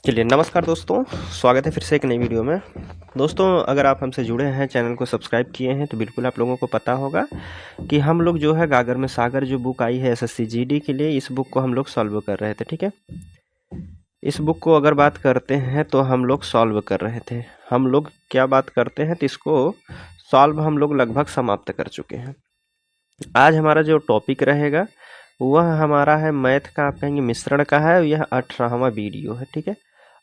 चलिए नमस्कार दोस्तों, स्वागत है फिर से एक नई वीडियो में। दोस्तों, अगर आप हमसे जुड़े हैं, चैनल को सब्सक्राइब किए हैं, तो बिल्कुल आप लोगों को पता होगा कि हम लोग जो है गागर में सागर जो बुक आई है एसएससी जीडी के लिए, इस बुक को हम लोग सॉल्व कर रहे थे। ठीक है, इस बुक को अगर बात करते हैं तो हम लोग सॉल्व कर रहे थे। हम लोग क्या बात करते हैं तो इसको सॉल्व हम लोग लगभग समाप्त कर चुके हैं। आज हमारा जो टॉपिक रहेगा वह हमारा है मैथ का, आप कहेंगे मिश्रण का है। यह 18वां वीडियो है। ठीक है,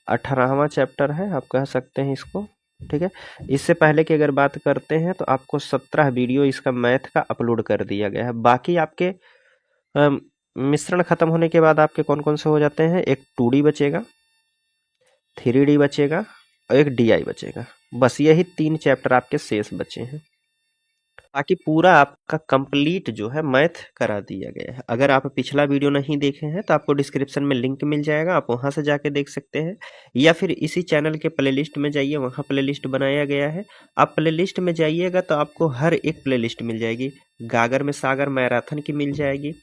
18वां चैप्टर है, आप कह सकते हैं इसको। ठीक है, इससे पहले की अगर बात करते हैं तो आपको 17 वीडियो इसका मैथ का अपलोड कर दिया गया है। बाकी आपके मिश्रण खत्म होने के बाद आपके कौन कौन से हो जाते हैं, एक 2D बचेगा, 3D बचेगा और एक DI बचेगा। बस यही 3 चैप्टर आपके शेष बचे हैं। बाकी पूरा आपका कंप्लीट जो है मैथ करा दिया गया है। अगर आप पिछला वीडियो नहीं देखे हैं तो आपको डिस्क्रिप्शन में लिंक मिल जाएगा, आप वहां से जाके देख सकते हैं, या फिर इसी चैनल के प्लेलिस्ट में जाइए, वहां प्लेलिस्ट बनाया गया है। आप प्लेलिस्ट में जाइएगा तो आपको हर एक प्लेलिस्ट मिल जाएगी। गागर में सागर मैराथन की मिल जाएगी,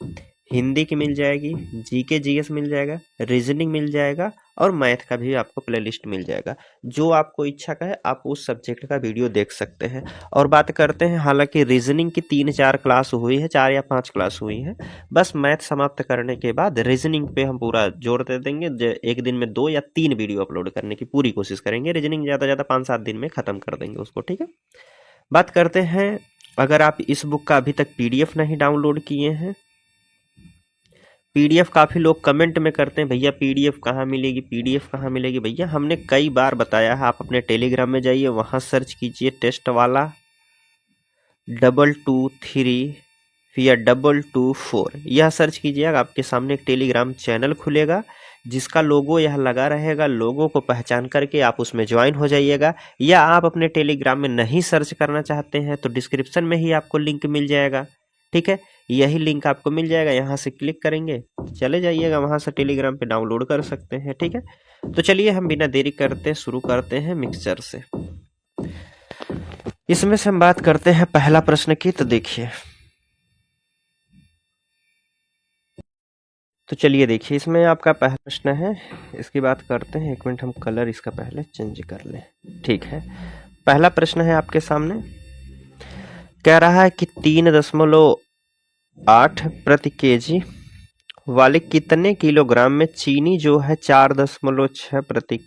हिंदी की मिल जाएगी, जीके जीएस मिल जाएगा, रीजनिंग मिल जाएगा और मैथ का भी आपको प्लेलिस्ट मिल जाएगा। जो आपको इच्छा का है आप उस सब्जेक्ट का वीडियो देख सकते हैं। और बात करते हैं, हालांकि रीजनिंग की 3-4 क्लास हुई है, 4 या 5 क्लास हुई है। बस मैथ समाप्त करने के बाद रीजनिंग पे हम पूरा जोर दे देंगे। एक दिन में 2 या 3 वीडियो अपलोड करने की पूरी कोशिश करेंगे। रीजनिंग ज़्यादा ज़्यादा 5-7 दिन में ख़त्म कर देंगे उसको। ठीक है, बात करते हैं, अगर आप इस बुक का अभी तक PDF नहीं डाउनलोड किए हैं, PDF काफ़ी लोग कमेंट में करते हैं, भैया PDF कहाँ मिलेगी, PDF कहाँ मिलेगी। भैया हमने कई बार बताया है, आप अपने टेलीग्राम में जाइए, वहाँ सर्च कीजिए टेस्ट वाला 223 या 224, यह सर्च कीजिएगा, आपके सामने एक टेलीग्राम चैनल खुलेगा जिसका लोगो यह लगा रहेगा। लोगो को पहचान करके आप उसमें ज्वाइन हो जाइएगा। या आप अपने टेलीग्राम में नहीं सर्च करना चाहते हैं तो डिस्क्रिप्शन में ही आपको लिंक मिल जाएगा। ठीक है, यही लिंक आपको मिल जाएगा, यहाँ से क्लिक करेंगे, चले जाइएगा, वहाँ से टेलीग्राम पे डाउनलोड कर सकते हैं। ठीक है, तो चलिए हम बिना देरी करते शुरू करते हैं मिक्सचर से। इसमें से हम बात करते हैं पहला प्रश्न की, तो देखिए, तो चलिए देखिए, इसमें आपका पहला प्रश्न है, इसकी बात करते हैं। 1 मिनट, हम कलर इसका पहले चेंज कर लें। ठीक है, पहला प्रश्न है आपके सामने, कह रहा है कि 3.8 प्रति केजी वाले कितने किलोग्राम में चीनी जो है 4.6 प्रति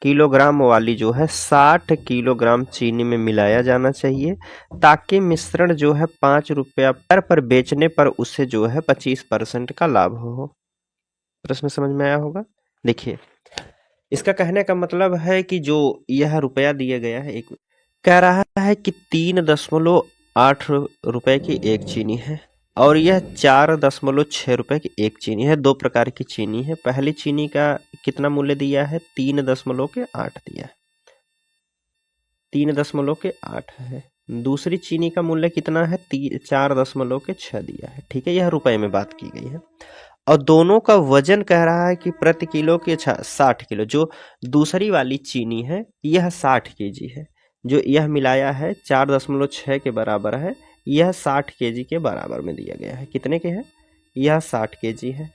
किलोग्राम वाली जो है 60 किलोग्राम चीनी में मिलाया जाना चाहिए, ताकि मिश्रण जो है 5 रुपया पर बेचने पर उसे जो है 25% का लाभ हो। प्रश्न समझ में आया होगा। देखिए, इसका कहने का मतलब है कि जो यह रुपया दिया गया है, एक कह रहा है कि 3.8 रुपए की एक चीनी है और यह 4.6 रुपए की एक चीनी है। 2 प्रकार की चीनी है। पहली चीनी का कितना मूल्य दिया है, 3.8 दिया है, 3.8 है। दूसरी चीनी का मूल्य कितना है, 4.6 दिया है। ठीक है, यह रुपए में बात की गई है। और दोनों का वजन कह रहा है कि प्रति किलो के 60 किलो। जो दूसरी वाली चीनी है यह 60 केजी है, जो यह मिलाया है 4.6 के बराबर है, यह 60 केजी के बराबर में दिया गया है। कितने के है, यह 60 केजी है।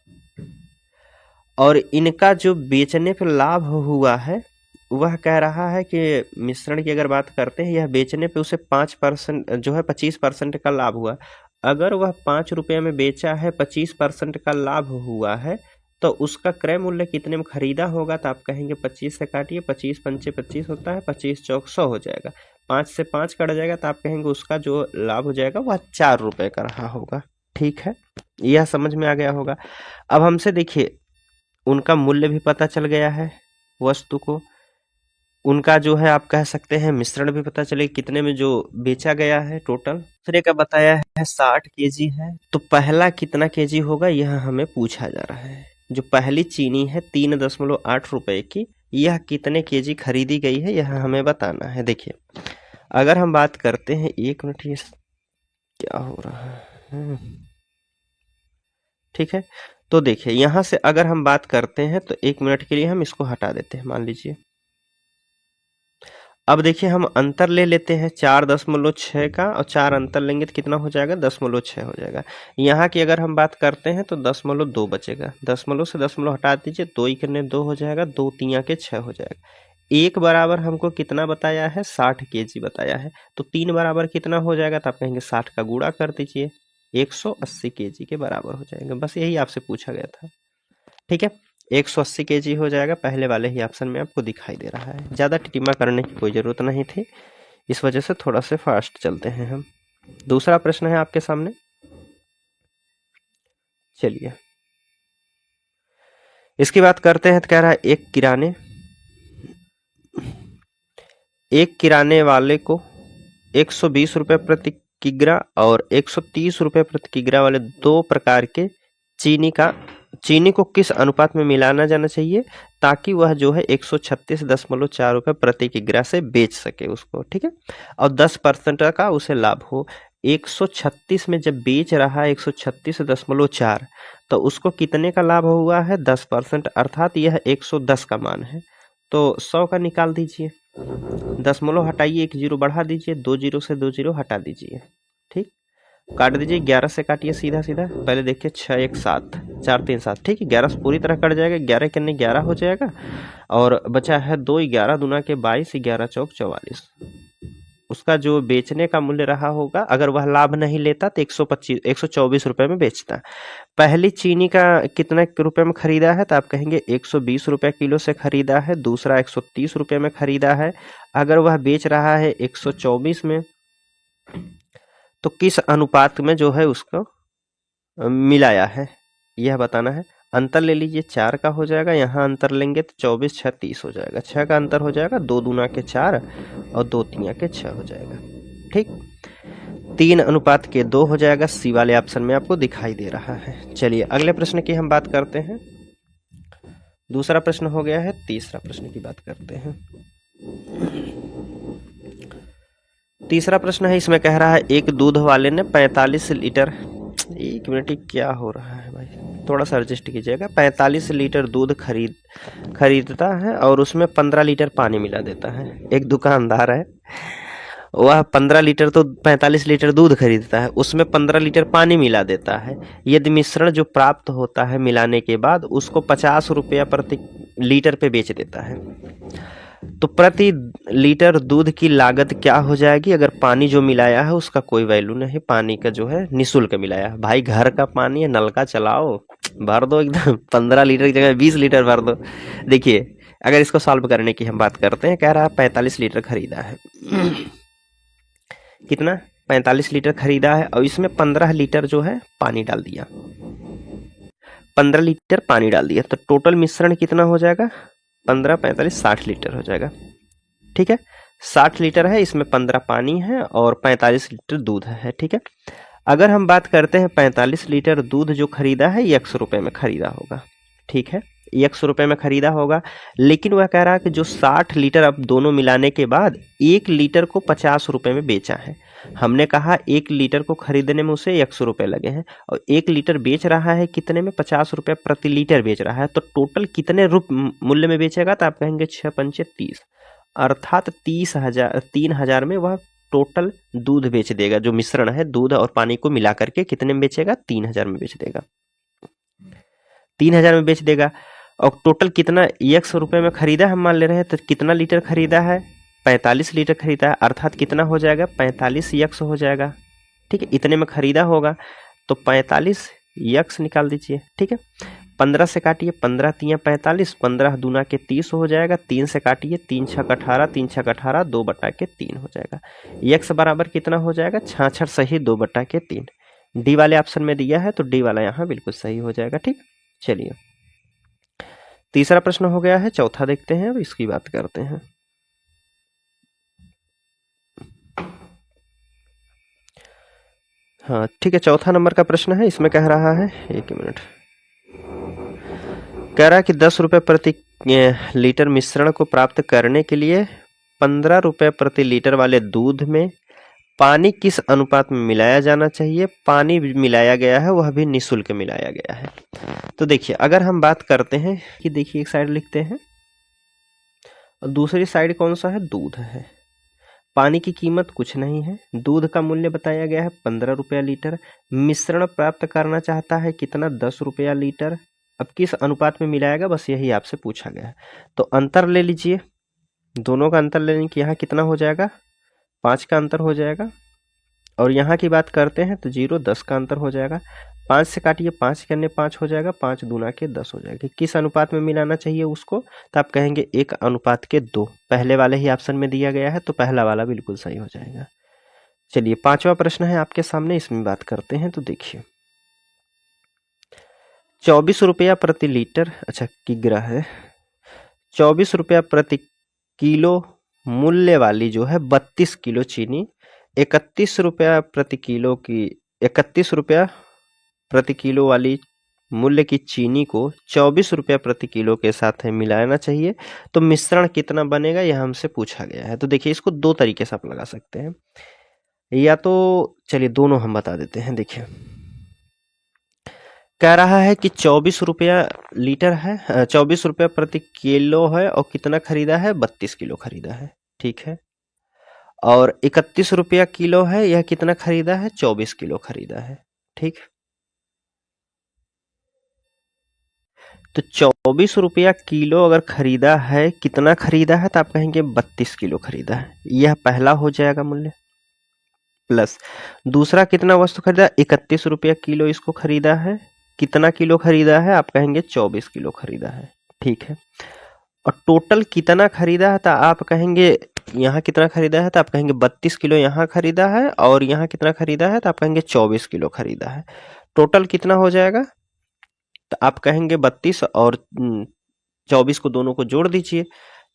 और इनका जो बेचने पर लाभ हुआ है वह कह रहा है कि मिश्रण की अगर बात करते हैं, यह बेचने पे उसे 5% जो है 25% का लाभ हुआ। अगर वह 5 रुपये में बेचा है, 25% का लाभ हुआ है, तो उसका क्रय मूल्य कितने में खरीदा होगा, तो आप कहेंगे 25 से काटिए, 25 पंचे 25 होता है, 25 चौक 100 हो जाएगा, 5 से 5 कट जाएगा, तो आप कहेंगे उसका जो लाभ हो जाएगा वह 4 रुपये का रहा होगा। ठीक है, यह समझ में आ गया होगा। अब हमसे देखिए, उनका मूल्य भी पता चल गया है वस्तु को, उनका जो है आप कह सकते हैं मिश्रण भी पता चले कितने में जो बेचा गया है टोटल। दूसरे का बताया है 60 केजी है, तो पहला कितना केजी होगा यह हमें पूछा जा रहा है। जो पहली चीनी है 3.8 रुपए की, यह कितने केजी खरीदी गई है यह हमें बताना है। देखिए, अगर हम बात करते हैं, 1 मिनट, ये क्या हो रहा है। ठीक है, तो देखिए यहां से अगर हम बात करते हैं तो 1 मिनट के लिए हम इसको हटा देते हैं, मान लीजिए। अब देखिए हम अंतर ले लेते हैं 4.6 का, और 4 अंतर लेंगे तो कितना हो जाएगा 10.6 हो जाएगा। यहाँ की अगर हम बात करते हैं तो 10.2 बचेगा, 10 से 10 हटा दीजिए, 2 ही करने 2 हो जाएगा, 2 3 के 6 हो जाएगा। 1 बराबर हमको कितना बताया है 60 kg बताया है, तो 3 बराबर कितना हो जाएगा, तो आप कहेंगे 60 का गुणा कर दीजिए, 180 kg के बराबर हो जाएगा। बस यही आपसे पूछा गया था, ठीक है। 180 kg हो जाएगा, पहले वाले ही ऑप्शन में आपको दिखाई दे रहा है। ज़्यादा टिटिमा करने की कोई ज़रूरत नहीं थी, इस वजह से थोड़ा से फास्ट चलते हैं हम। दूसरा प्रश्न है आपके सामने, चलिए इसकी बात करते हैं। तो कह रहा है एक किराने वाले को 120 रुपये प्रति किग्रा और 130 रुपये प्रति किग्रा वाले 2 प्रकार के चीनी को किस अनुपात में मिलाना जाना चाहिए ताकि वह जो है 136.4 रुपये प्रति किग्रा से बेच सके उसको, ठीक है, और 10% का उसे लाभ हो। 136 में जब बेच रहा है 136.4, तो उसको कितने का लाभ हुआ है 10%, अर्थात यह 110 का मान है। तो 100 का निकाल दीजिए, 10 हटाइए, 1 जीरो बढ़ा दीजिए, 2 जीरो से 2 जीरो हटा दीजिए, ठीक, काट दीजिए, 11 से काटिए सीधा सीधा, पहले देखिए 6 1 7 4 3 7, ठीक है, 11 से पूरी तरह कट जाएगा, 11 करने 11 हो जाएगा, और बचा है 2, 11 दूना के 22, 11 चौक 44। उसका जो बेचने का मूल्य रहा होगा, अगर वह लाभ नहीं लेता तो 124 रुपये में बेचता। पहली चीनी का कितने रुपए में खरीदा है, तो आप कहेंगे 120 रुपये किलो से खरीदा है, दूसरा 130 रुपये में खरीदा है। अगर वह बेच रहा है 124 में, तो किस अनुपात में जो है उसको मिलाया है यह बताना है। अंतर ले लीजिए, 4 का हो जाएगा, यहाँ अंतर लेंगे तो 24 6 30 हो जाएगा, 6 का अंतर हो जाएगा, 2 दूना के 4 और 2 3 के 6 हो जाएगा, ठीक, 3:2 हो जाएगा। सी वाले ऑप्शन में आपको दिखाई दे रहा है। चलिए अगले प्रश्न की हम बात करते हैं। दूसरा प्रश्न हो गया है, तीसरा प्रश्न की बात करते हैं। तीसरा प्रश्न है, इसमें कह रहा है एक दूध वाले ने 45 लीटर, एक मिनट, क्या हो रहा है भाई, थोड़ा सा एडजस्ट कीजिएगा, 45 लीटर दूध खरीदता है और उसमें 15 लीटर पानी मिला देता है। एक दुकानदार है, वह 15 लीटर तो 45 लीटर दूध खरीदता है, उसमें 15 लीटर पानी मिला देता है। यदि मिश्रण जो प्राप्त होता है मिलाने के बाद उसको 50 रुपया प्रति लीटर पे बेच देता है, तो प्रति लीटर दूध की लागत क्या हो जाएगी। अगर पानी जो मिलाया है उसका कोई वैल्यू नहीं, पानी का जो है निःशुल्क मिलाया है, भाई घर का पानी है, नल का चलाओ, भर दो एकदम, 15 लीटर की जगह 20 लीटर भर दो। देखिए अगर इसको सॉल्व करने की हम बात करते हैं, कह रहा है 45 लीटर खरीदा है, कितना 45 लीटर खरीदा है, और इसमें 15 लीटर जो है पानी डाल दिया, 15 लीटर पानी डाल दिया, तो टोटल मिश्रण कितना हो जाएगा, 15 45 60 लीटर हो जाएगा, ठीक है। 60 लीटर है, इसमें 15 पानी है और 45 लीटर दूध है, ठीक है। अगर हम बात करते हैं 45 लीटर दूध जो खरीदा है 100 रुपये में खरीदा होगा, ठीक है, 100 रुपये में खरीदा होगा, लेकिन वह कह रहा है कि जो 60 लीटर अब दोनों मिलाने के बाद 1 लीटर को 50 रुपये में बेचा है। हमने कहा 1 लीटर को खरीदने में उसे 100 रुपये लगे हैं, और 1 लीटर बेच रहा है कितने में, 50 रुपये प्रति लीटर बेच रहा है, तो टोटल कितने मूल्य में बेचेगा, तो आप कहेंगे 6 पंचे 30, अर्थात 3,000 में वह टोटल दूध बेच देगा। जो मिश्रण है दूध और पानी को मिला करके कितने में बेचेगा, 3,000 में बेच देगा, 3,000 में बेच देगा। और टोटल कितना 100 रुपये में खरीदा हम मान ले रहे हैं, तो कितना लीटर खरीदा है, 45 लीटर खरीदा है, अर्थात कितना हो जाएगा 45 100 हो जाएगा, ठीक है, इतने में खरीदा होगा, तो 45 100 निकाल दीजिए, ठीक है। 15 से काटिए, 15 3 45, 15 दूना के 30 हो जाएगा, 3 से काटिए, 3 6 18, 3 6 18, 2/3 हो जाएगा। 100 बराबर कितना हो जाएगा, 66 सही 2/3। डी वाले ऑप्शन में दिया है, तो डी वाला यहाँ बिल्कुल सही हो जाएगा, ठीक। चलिए तीसरा प्रश्न हो गया है, चौथा देखते हैं, अब इसकी बात करते हैं। हाँ ठीक है, चौथा नंबर का प्रश्न है, इसमें कह रहा है, एक मिनट, कह रहा है कि 10 रुपये प्रति लीटर मिश्रण को प्राप्त करने के लिए 15 रुपये प्रति लीटर वाले दूध में पानी किस अनुपात में मिलाया जाना चाहिए। पानी मिलाया गया है, वह भी निःशुल्क मिलाया गया है। तो देखिए अगर हम बात करते हैं कि देखिए एक साइड लिखते हैं और दूसरी साइड कौन सा है, दूध है, पानी की कीमत कुछ नहीं है। दूध का मूल्य बताया गया है 15 रुपया लीटर। मिश्रण प्राप्त करना चाहता है कितना, 10 रुपया लीटर। अब किस अनुपात में मिलाएगा, बस यही आपसे पूछा गया है। तो अंतर ले लीजिए, दोनों का अंतर लेने की यहाँ कितना हो जाएगा, 5 का अंतर हो जाएगा। और यहाँ की बात करते हैं तो 0 10 का अंतर हो जाएगा। 5 से काटिए, 5 करने 5 हो जाएगा, 5 दूना के 10 हो जाएगा। किस अनुपात में मिलाना चाहिए उसको, तो आप कहेंगे 1:2। पहले वाले ही ऑप्शन में दिया गया है तो पहला वाला बिल्कुल सही हो जाएगा। चलिए 5वां प्रश्न है आपके सामने, इसमें बात करते हैं। तो देखिए 24 रुपया प्रति लीटर, अच्छा किग्रा है, 24 रुपया प्रति किलो मूल्य वाली जो है 32 किलो चीनी 31 रुपया प्रति किलो की 31 रुपया प्रति किलो वाली मूल्य की चीनी को 24 रुपया प्रति किलो के साथ है मिलाना चाहिए। तो मिश्रण कितना बनेगा यह हमसे पूछा गया है। तो देखिए इसको दो तरीके से आप लगा सकते हैं, या तो चलिए दोनों हम बता देते हैं। देखिए कह रहा है कि 24 रुपया लीटर है, 24 रुपया प्रति किलो है, और कितना खरीदा है, 32 किलो खरीदा है, ठीक है। और 31 रुपया किलो है, यह कितना खरीदा है, 24 किलो खरीदा है, ठीक। तो 24 रुपया किलो अगर खरीदा है, कितना खरीदा है, तो आप कहेंगे 32 किलो खरीदा है, यह पहला हो जाएगा मूल्य। प्लस दूसरा कितना वस्तु खरीदा, 31 रुपया किलो इसको खरीदा है, कितना किलो खरीदा है, आप कहेंगे 24 किलो खरीदा है, ठीक है। और टोटल कितना खरीदा है, तो आप कहेंगे यहाँ कितना खरीदा है, तो आप कहेंगे 32 किलो यहाँ खरीदा है, और यहाँ कितना खरीदा है, तो आप कहेंगे 24 किलो खरीदा है। टोटल कितना हो जाएगा, तो आप कहेंगे 32 और 24 को दोनों को जोड़ दीजिए,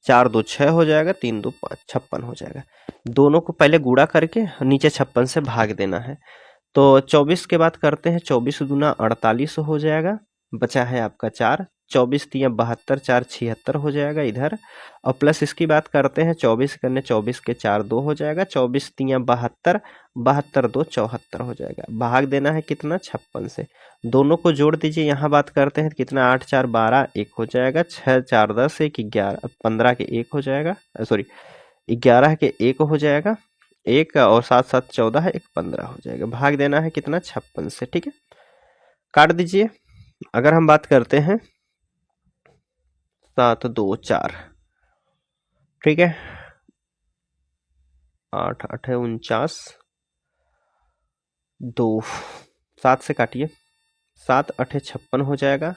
4 2 6 हो जाएगा, 3 2 5 56 हो जाएगा। दोनों को पहले गुणा करके नीचे 56 से भाग देना है। तो 24 के बाद करते हैं, 24 दूना 48 हो जाएगा, बचा है आपका 4, 24 तिया 72, 4 76 हो जाएगा इधर। और प्लस इसकी बात करते हैं, 24 करने 24 के 4 2 हो जाएगा, 24 तिया 72, 72 2 74 हो जाएगा। भाग देना है कितना, 56 से। दोनों को जोड़ दीजिए, यहाँ बात करते हैं कितना, 8 4 12 1 हो जाएगा, 6 4 10 1 11, 15 के 1 हो जाएगा, सॉरी 11 के 1 हो जाएगा, 1 और 7 7 14 है, 1 15 हो जाएगा। भाग देना है कितना, 56 से, ठीक है। काट दीजिए। अगर हम बात करते हैं 7 2 4, ठीक है, 8 8 49, 2 7 से काटिए, 7 8 56 हो जाएगा,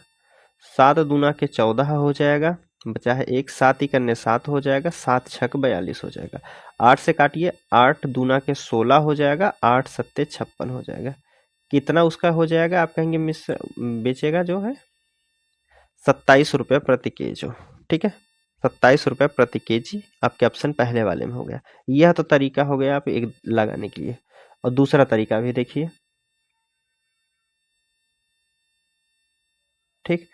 7 दूना के 14 हो जाएगा, बचा है 1, 7 ही करने 7 हो जाएगा, 7 6 42 हो जाएगा। 8 से काटिए, 8 दूना के 16 हो जाएगा, 8 7 56 हो जाएगा। कितना उसका हो जाएगा, आप कहेंगे मिस बेचेगा जो है 27 रुपये प्रति केजी, ठीक है, 27 रुपये प्रति केजी आपके ऑप्शन पहले वाले में हो गया। यह तो तरीका हो गया आप एक लगाने के लिए। और दूसरा तरीका भी देखिए, ठीक।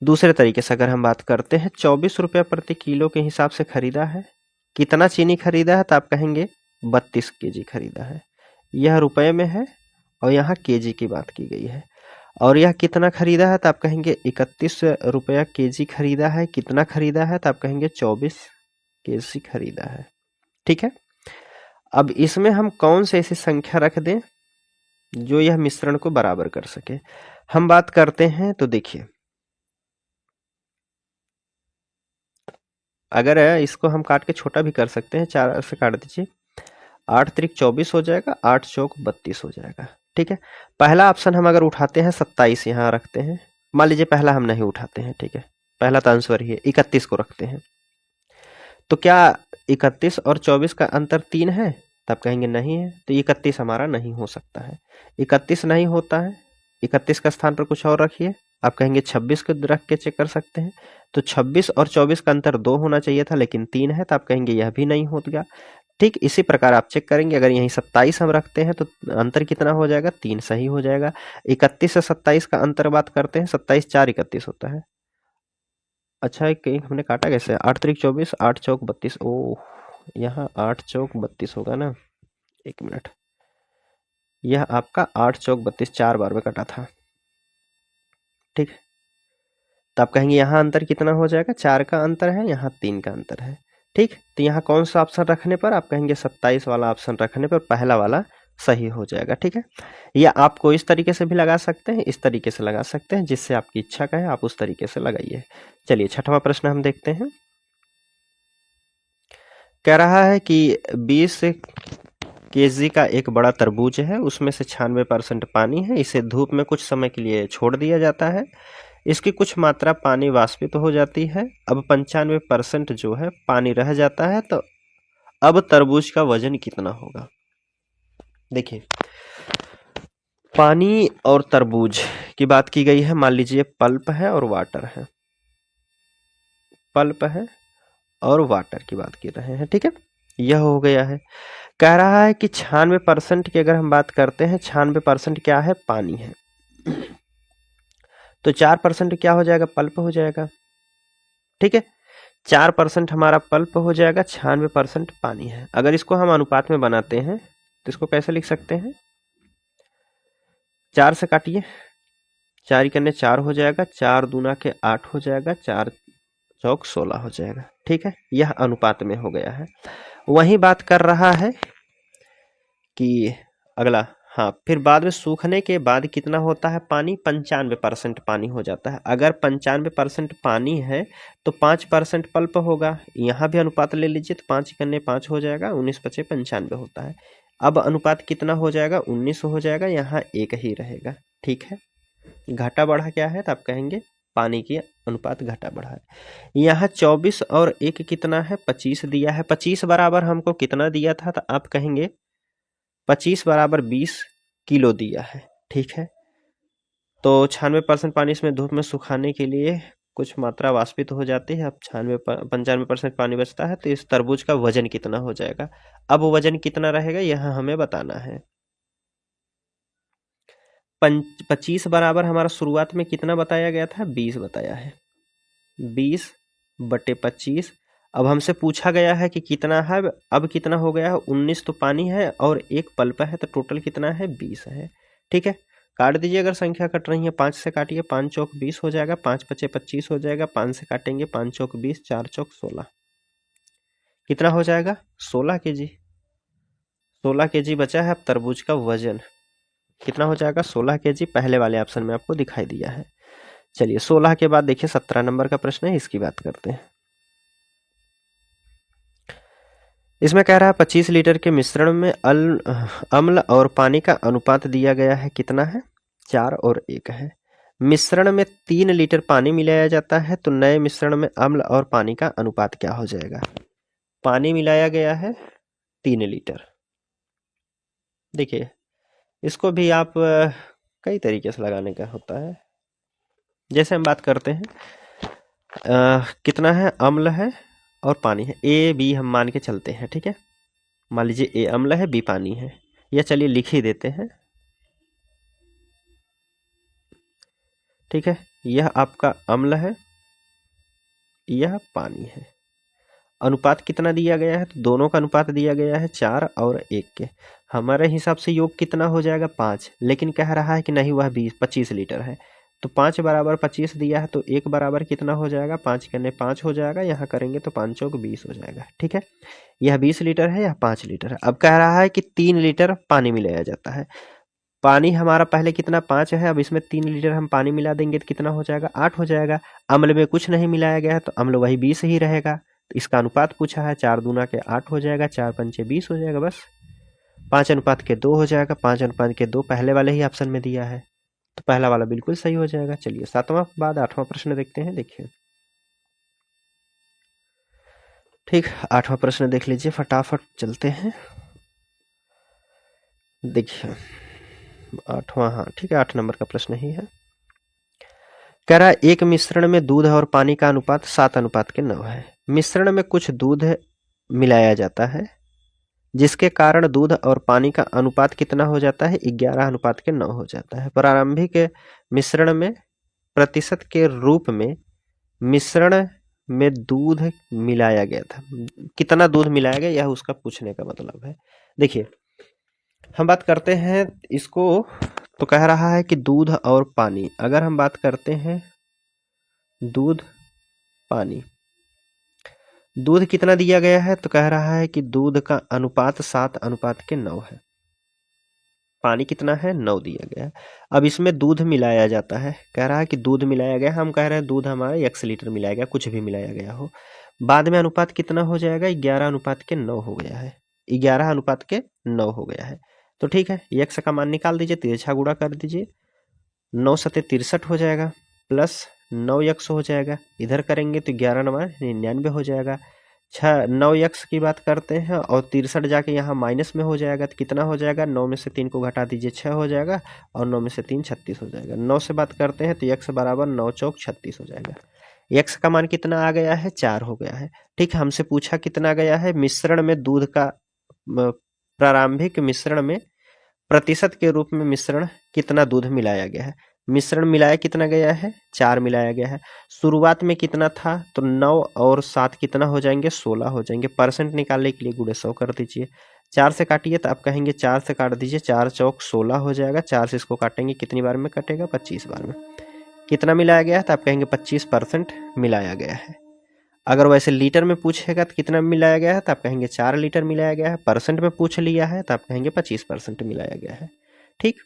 दूसरे तरीके से अगर हम बात करते हैं, 24 रुपया प्रति किलो के हिसाब से खरीदा है, कितना चीनी खरीदा है, तो आप कहेंगे 32 केजी खरीदा है, यह रुपए में है, और यहाँ केजी की बात की गई है। और यह कितना खरीदा है, तो आप कहेंगे 31 रुपया केजी खरीदा है, कितना खरीदा है, तो आप कहेंगे 24 केजी खरीदा है, ठीक है। अब इसमें हम कौन से ऐसी संख्या रख दें जो यह मिश्रण को बराबर कर सके। हम बात करते हैं, तो देखिए अगर इसको हम काट के छोटा भी कर सकते हैं, 4 से काट दीजिए, 8 त्रिक 24 हो जाएगा, 8 चौक 32 हो जाएगा, ठीक है। पहला ऑप्शन हम अगर उठाते हैं 27 यहाँ रखते हैं, मान लीजिए पहला हम नहीं उठाते हैं, ठीक है, पहला तो आंसर ही है, 31 को रखते हैं। तो क्या 31 और 24 का अंतर 3 है, तब कहेंगे नहीं है, तो 31 हमारा नहीं हो सकता है। 31 नहीं होता है, 31 का स्थान पर कुछ और रखिए, आप कहेंगे 26 को रख के चेक कर सकते हैं। तो 26 और 24 का अंतर 2 होना चाहिए था, लेकिन 3 है, तो आप कहेंगे यह भी नहीं हो गया। ठीक इसी प्रकार आप चेक करेंगे, अगर यहीं 27 हम रखते हैं तो अंतर कितना हो जाएगा, 3 सही हो जाएगा। 31 से 27 का अंतर बात करते हैं, 27 4 31 होता है। अच्छा एक हमने काटा कैसे, 8 त्रिक 24, 8 चौक 32, ओह यहाँ 8 चौक 32 होगा ना, 1 मिनट, यह आपका 8 चौक 32 4 बार में कटा था, ठीक है। तो आप कहेंगे यहाँ अंतर कितना हो जाएगा, 4 का अंतर है, यहाँ 3 का अंतर है, ठीक, तो यहाँ कौन सा ऑप्शन रखने पर आप कहेंगे 27 वाला ऑप्शन रखने पर पहला वाला सही हो जाएगा। ठीक है, या आपको इस तरीके से भी लगा सकते हैं, इस तरीके से लगा सकते हैं, जिससे आपकी इच्छा का है आप उस तरीके से लगाइए। चलिए छठवां प्रश्न हम देखते हैं। कह रहा है कि 20 केजी का एक बड़ा तरबूज है, उसमें से 96% पानी है, इसे धूप में कुछ समय के लिए छोड़ दिया जाता है, इसकी कुछ मात्रा पानी वाष्पित हो जाती है, अब 95% जो है पानी रह जाता है, तो अब तरबूज का वजन कितना होगा। देखिए पानी और तरबूज की बात की गई है, मान लीजिए पल्प है और वाटर है, पल्प है और वाटर की बात कर रहे हैं। ठीक है, यह हो गया है। कह रहा है कि 96% की अगर हम बात करते हैं, 96% क्या है, पानी है, तो 4% क्या हो जाएगा, पल्प हो जाएगा। ठीक है, 4% हमारा पल्प हो जाएगा, 96% पानी है। अगर इसको हम अनुपात में बनाते हैं तो इसको कैसे लिख सकते हैं, 4 से काटिए, 4 करने 4 हो जाएगा, 4 दूना के 8 हो जाएगा, 4 चौक 16 हो जाएगा। ठीक है, यह अनुपात में हो गया है। वही बात कर रहा है कि अगला, हाँ, फिर बाद में सूखने के बाद कितना होता है पानी, 95% पानी हो जाता है। अगर 95% पानी है तो 5% पल्प होगा, यहाँ भी अनुपात ले लीजिए, तो 5 करने 5 हो जाएगा, 19 पचे 95 होता है। अब अनुपात कितना हो जाएगा, 19 हो जाएगा, यहाँ एक ही रहेगा। ठीक है, घटा बढ़ा क्या है, तो आप कहेंगे पानी की अनुपात घटा बढ़ा है। यहाँ 24 और 1 कितना है, 25 दिया है, 25 बराबर हमको कितना दिया था, तो आप कहेंगे 25 बराबर 20 किलो दिया है। ठीक है, तो 96% पानी इसमें धूप में सुखाने के लिए कुछ मात्रा वाष्पित हो जाती है, अब 95% पानी बचता है, तो इस तरबूज का वजन कितना हो जाएगा। अब वजन कितना रहेगा यह हमें बताना है। 25 बराबर हमारा शुरुआत में कितना बताया गया था, 20 बताया है, 20 बटे 25। अब हमसे पूछा गया है कि कितना है, अब कितना हो गया है, 19 तो पानी है और 1 पल्प है, तो टोटल कितना है, 20 है। ठीक है, काट दीजिए, अगर संख्या कट रही है 5 से काटिए, 5 चौक 20 हो जाएगा, 5 पचे 25 हो जाएगा, 5 से काटेंगे, 5 चौक 20, 4 चौक 16, कितना हो जाएगा, 16 केजी। 16 केजी बचा है। अब तरबूज का वजन कितना हो जाएगा, 16 केजी, पहले वाले ऑप्शन में आपको दिखाई दिया है। चलिए 16 के बाद देखिए 17 नंबर का प्रश्न है, इसकी बात करते हैं। इसमें कह रहा है 25 लीटर के मिश्रण में अम्ल और पानी का अनुपात दिया गया है, कितना है, 4 और 1 है। मिश्रण में 3 लीटर पानी मिलाया जाता है, तो नए मिश्रण में अम्ल और पानी का अनुपात क्या हो जाएगा। पानी मिलाया गया है 3 लीटर। देखिए इसको भी आप कई तरीके से लगाने का होता है। जैसे हम बात करते हैं कितना है, अम्ल है और पानी है, ए बी हम मान के चलते हैं। ठीक है, मान लीजिए ए अम्ल है, बी पानी है, या चलिए लिख ही देते हैं। ठीक है, यह आपका अम्ल है, यह पानी है। अनुपात कितना दिया गया है, तो दोनों का अनुपात दिया गया है 4 और 1 के। हमारे हिसाब से योग कितना हो जाएगा, 5, लेकिन कह रहा है कि नहीं वह 25 लीटर है, तो 5 बराबर 25 दिया है, तो 1 बराबर कितना हो जाएगा, 5 करने 5 हो जाएगा, यहाँ करेंगे तो 5 चौक 20 हो जाएगा। ठीक है, यह 20 लीटर है, यह 5 लीटर है। अब कह रहा है कि 3 लीटर पानी मिलाया जाता है। पानी हमारा पहले कितना, 5 है, अब इसमें 3 लीटर हम पानी मिला देंगे तो कितना हो जाएगा, 8 हो जाएगा। अम्ल में कुछ नहीं मिलाया गया है, तो अम्ल वही 20 ही रहेगा। तो इसका अनुपात पूछा है, 4 दूना के 8 हो जाएगा, 4 पंचे 20 हो जाएगा, बस 5 अनुपात के 2 हो जाएगा। 5 अनुपात के 2 पहले वाले ही ऑप्शन में दिया है, तो पहला वाला बिल्कुल सही हो जाएगा। चलिए 7वां बाद 8वां प्रश्न देखते हैं। देखिए ठीक, 8वां प्रश्न देख लीजिए, फटाफट चलते हैं। देखिए 8वां, हाँ ठीक है, 8 नंबर का प्रश्न ही है। कह रहा है एक मिश्रण में दूध और पानी का अनुपात 7:9 है। मिश्रण में कुछ दूध मिलाया जाता है, जिसके कारण दूध और पानी का अनुपात कितना हो जाता है, 11:9 हो जाता है। प्रारंभिक मिश्रण में प्रतिशत के रूप में मिश्रण में दूध मिलाया गया था, कितना दूध मिलाया गया यह उसका पूछने का मतलब है। देखिए हम बात करते हैं इसको, तो कह रहा है कि दूध और पानी, अगर हम बात करते हैं दूध पानी, दूध कितना दिया गया है, तो कह रहा है कि दूध का अनुपात 7:9 है। पानी कितना है, 9 दिया गया है। अब इसमें दूध मिलाया जाता है, कह रहा है कि दूध मिलाया गया, हम कह रहे हैं दूध हमारा x लीटर मिलाया गया, कुछ भी मिलाया गया हो। बाद में अनुपात कितना हो जाएगा, 11:9 हो गया है, 11:9 हो गया है। तो ठीक है, x का मान निकाल दीजिए, तिरछा गुणा कर दीजिए, 9 सत्ते 63 हो जाएगा, प्लस 9x हो जाएगा, इधर करेंगे तो 11×9 हो जाएगा। 9x की बात करते हैं और 63 जाके यहाँ माइनस में हो जाएगा, तो कितना हो जाएगा, 9 में से 3 को घटा दीजिए, 6 हो जाएगा, और 9 में से 3 36 हो जाएगा। 9 से बात करते हैं तो x बराबर 9 चौक 36 हो जाएगा। x का मान कितना आ गया है, 4 हो गया है। ठीक है, हमसे पूछा कितना गया है, मिश्रण में दूध का प्रारंभिक मिश्रण में प्रतिशत के रूप में मिश्रण कितना दूध मिलाया गया है। मिश्रण मिलाया कितना गया है, 4 मिलाया गया है। शुरुआत में कितना था, तो 9 और 7 कितना हो जाएंगे, 16 हो जाएंगे। परसेंट निकालने के लिए गुणे 100 कर दीजिए। 4 से काटिए तो आप कहेंगे 4 से काट दीजिए, 4 चौक 16 हो जाएगा। 4 से इसको काटेंगे कितनी बार में कटेगा, 25 बार में। कितना मिलाया गया है, तो आप कहेंगे 25% मिलाया गया है। अगर वैसे लीटर में पूछेगा तो कितना मिलाया गया है, तो आप कहेंगे 4 लीटर मिलाया गया है। परसेंट में पूछ लिया है तो आप कहेंगे 25% मिलाया गया है। ठीक,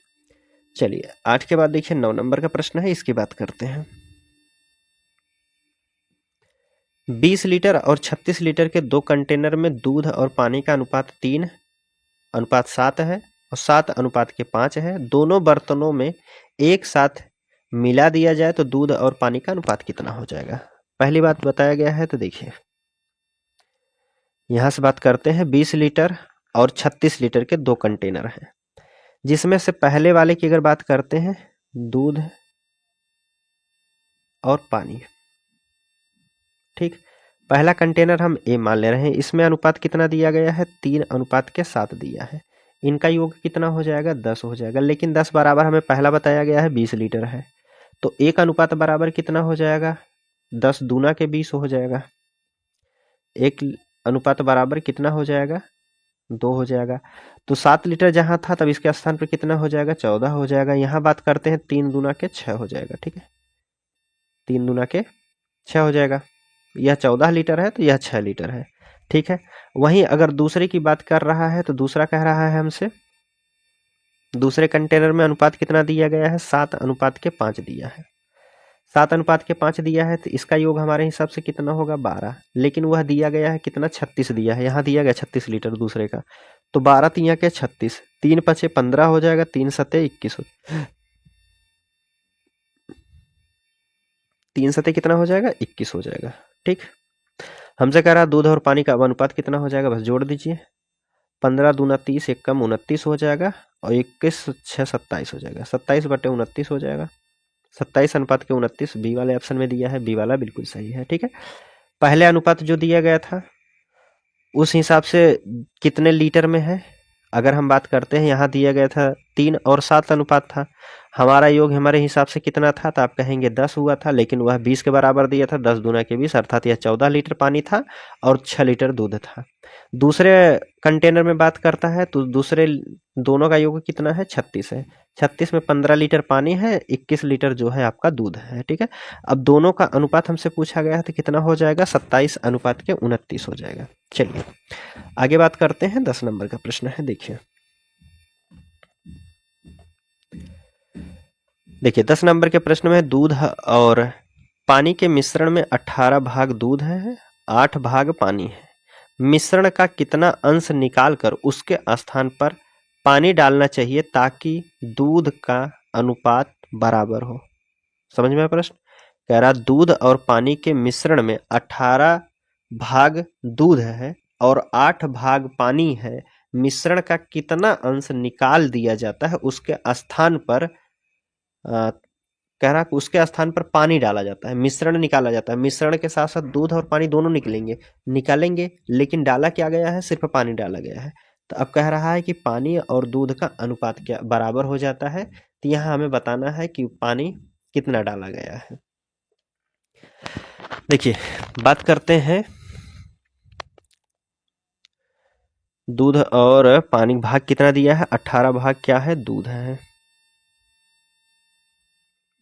चलिए 8 के बाद देखिए 9 नंबर का प्रश्न है, इसकी बात करते हैं। 20 लीटर और 36 लीटर के 2 कंटेनर में दूध और पानी का अनुपात 3:7 है और 7:5 है। दोनों बर्तनों में एक साथ मिला दिया जाए तो दूध और पानी का अनुपात कितना हो जाएगा। पहली बात बताया गया है, तो देखिए यहां से बात करते हैं। 20 लीटर और 36 लीटर के 2 कंटेनर हैं, जिसमें से पहले वाले की अगर बात करते हैं, दूध और पानी। ठीक, पहला कंटेनर हम ए मान ले रहे हैं, इसमें अनुपात कितना दिया गया है, 3:7 दिया है। इनका योग कितना हो जाएगा, 10 हो जाएगा। लेकिन 10 बराबर हमें पहला बताया गया है 20 लीटर है, तो एक अनुपात बराबर कितना हो जाएगा, 10 दूना के 20 हो जाएगा। एक अनुपात बराबर कितना हो जाएगा, 2 हो जाएगा। तो 7 लीटर जहां था तब इसके स्थान पर कितना हो जाएगा, 14 हो जाएगा। यहां बात करते हैं 3 दूना के 6 हो जाएगा। ठीक है, 3 दूना के 6 हो जाएगा। यह 14 लीटर है तो यह 6 लीटर है। ठीक है, वहीं अगर दूसरे की बात कर रहा है तो दूसरा कह रहा है हमसे, दूसरे कंटेनर में अनुपात कितना दिया गया है, 7:5 दिया है। 7:5 दिया है तो इसका योग हमारे हिसाब से कितना होगा, 12। लेकिन वह दिया गया है कितना, 36 दिया है। यहाँ दिया गया 36 लीटर दूसरे का, तो 12 तिया के 36, 3 पचे 15 हो जाएगा, 3 सते 21 हो, 3 सते कितना हो जाएगा, 21 हो जाएगा। ठीक, हमसे कह रहा दूध और पानी का अनुपात कितना हो जाएगा, बस जोड़ दीजिए। 15 दूना 30, 1 कम 29 हो जाएगा, और 21 6 27 हो जाएगा। 27/29 हो जाएगा। 27:29 बी वाले ऑप्शन में दिया है, बी वाला बिल्कुल सही है। ठीक है, पहले अनुपात जो दिया गया था उस हिसाब से कितने लीटर में है, अगर हम बात करते हैं, यहाँ दिया गया था 3 और 7 अनुपात था। हमारा योग हमारे हिसाब से कितना था, तो आप कहेंगे 10 हुआ था, लेकिन वह 20 के बराबर दिया था। 10 दूना के 20, अर्थात यह 14 लीटर पानी था और 6 लीटर दूध था। दूसरे कंटेनर में बात करता है तो दूसरे दोनों का योग कितना है, 36 है। 36 में 15 लीटर पानी है, 21 लीटर जो है आपका दूध है। ठीक है, अब दोनों का अनुपात हमसे पूछा गया है तो कितना हो जाएगा, 27:29 हो जाएगा। चलिए आगे बात करते हैं। 10 नंबर का प्रश्न है, देखिए 10 नंबर के प्रश्न में दूध और पानी के मिश्रण में 18 भाग दूध है, 8 भाग पानी है। मिश्रण का कितना अंश निकालकर उसके स्थान पर पानी डालना चाहिए ताकि दूध का अनुपात बराबर हो। समझ में आया प्रश्न, कह रहा दूध और पानी के मिश्रण में 18 भाग दूध है और 8 भाग पानी है। मिश्रण का कितना अंश निकाल दिया जाता है उसके स्थान पर, कह रहा उसके स्थान पर पानी डाला जाता है, मिश्रण निकाला जाता है। मिश्रण के साथ साथ दूध और पानी दोनों निकालेंगे, लेकिन डाला क्या गया है, सिर्फ पानी डाला गया है। तो अब कह रहा है कि पानी और दूध का अनुपात क्या बराबर हो जाता है, तो यहाँ हमें बताना है कि पानी कितना डाला गया है। देखिए बात करते हैं दूध और पानी, भाग कितना दिया है, 18 भाग क्या है, दूध है।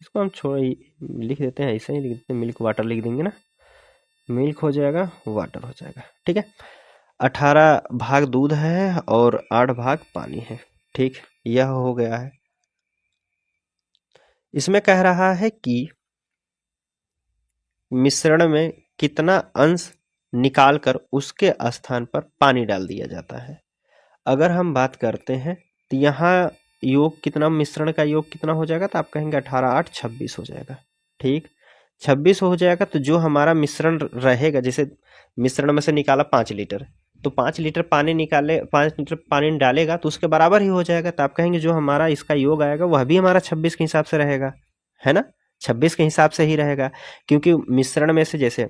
इसको हम छोड़ लिख देते हैं, ऐसे ही लिख देते हैं, मिल्क वाटर लिख देंगे ना। मिल्क हो जाएगा, वाटर हो जाएगा। ठीक है, 18 भाग दूध है और 8 भाग पानी है। ठीक, यह हो गया है। इसमें कह रहा है कि मिश्रण में कितना अंश निकालकर उसके स्थान पर पानी डाल दिया जाता है। अगर हम बात करते हैं तो यहाँ योग कितना, मिश्रण का योग कितना हो जाएगा, तो आप कहेंगे 18 8 26 हो जाएगा। ठीक, 26 हो जाएगा। तो जो हमारा मिश्रण रहेगा, जैसे मिश्रण में से निकाला 5 लीटर, तो 5 लीटर पानी निकाले, 5 लीटर पानी डालेगा तो उसके बराबर ही हो जाएगा। तो आप कहेंगे जो हमारा इसका योग आएगा वह भी हमारा 26 के हिसाब से रहेगा, है ना, 26 के हिसाब से ही रहेगा। क्योंकि मिश्रण में से, जैसे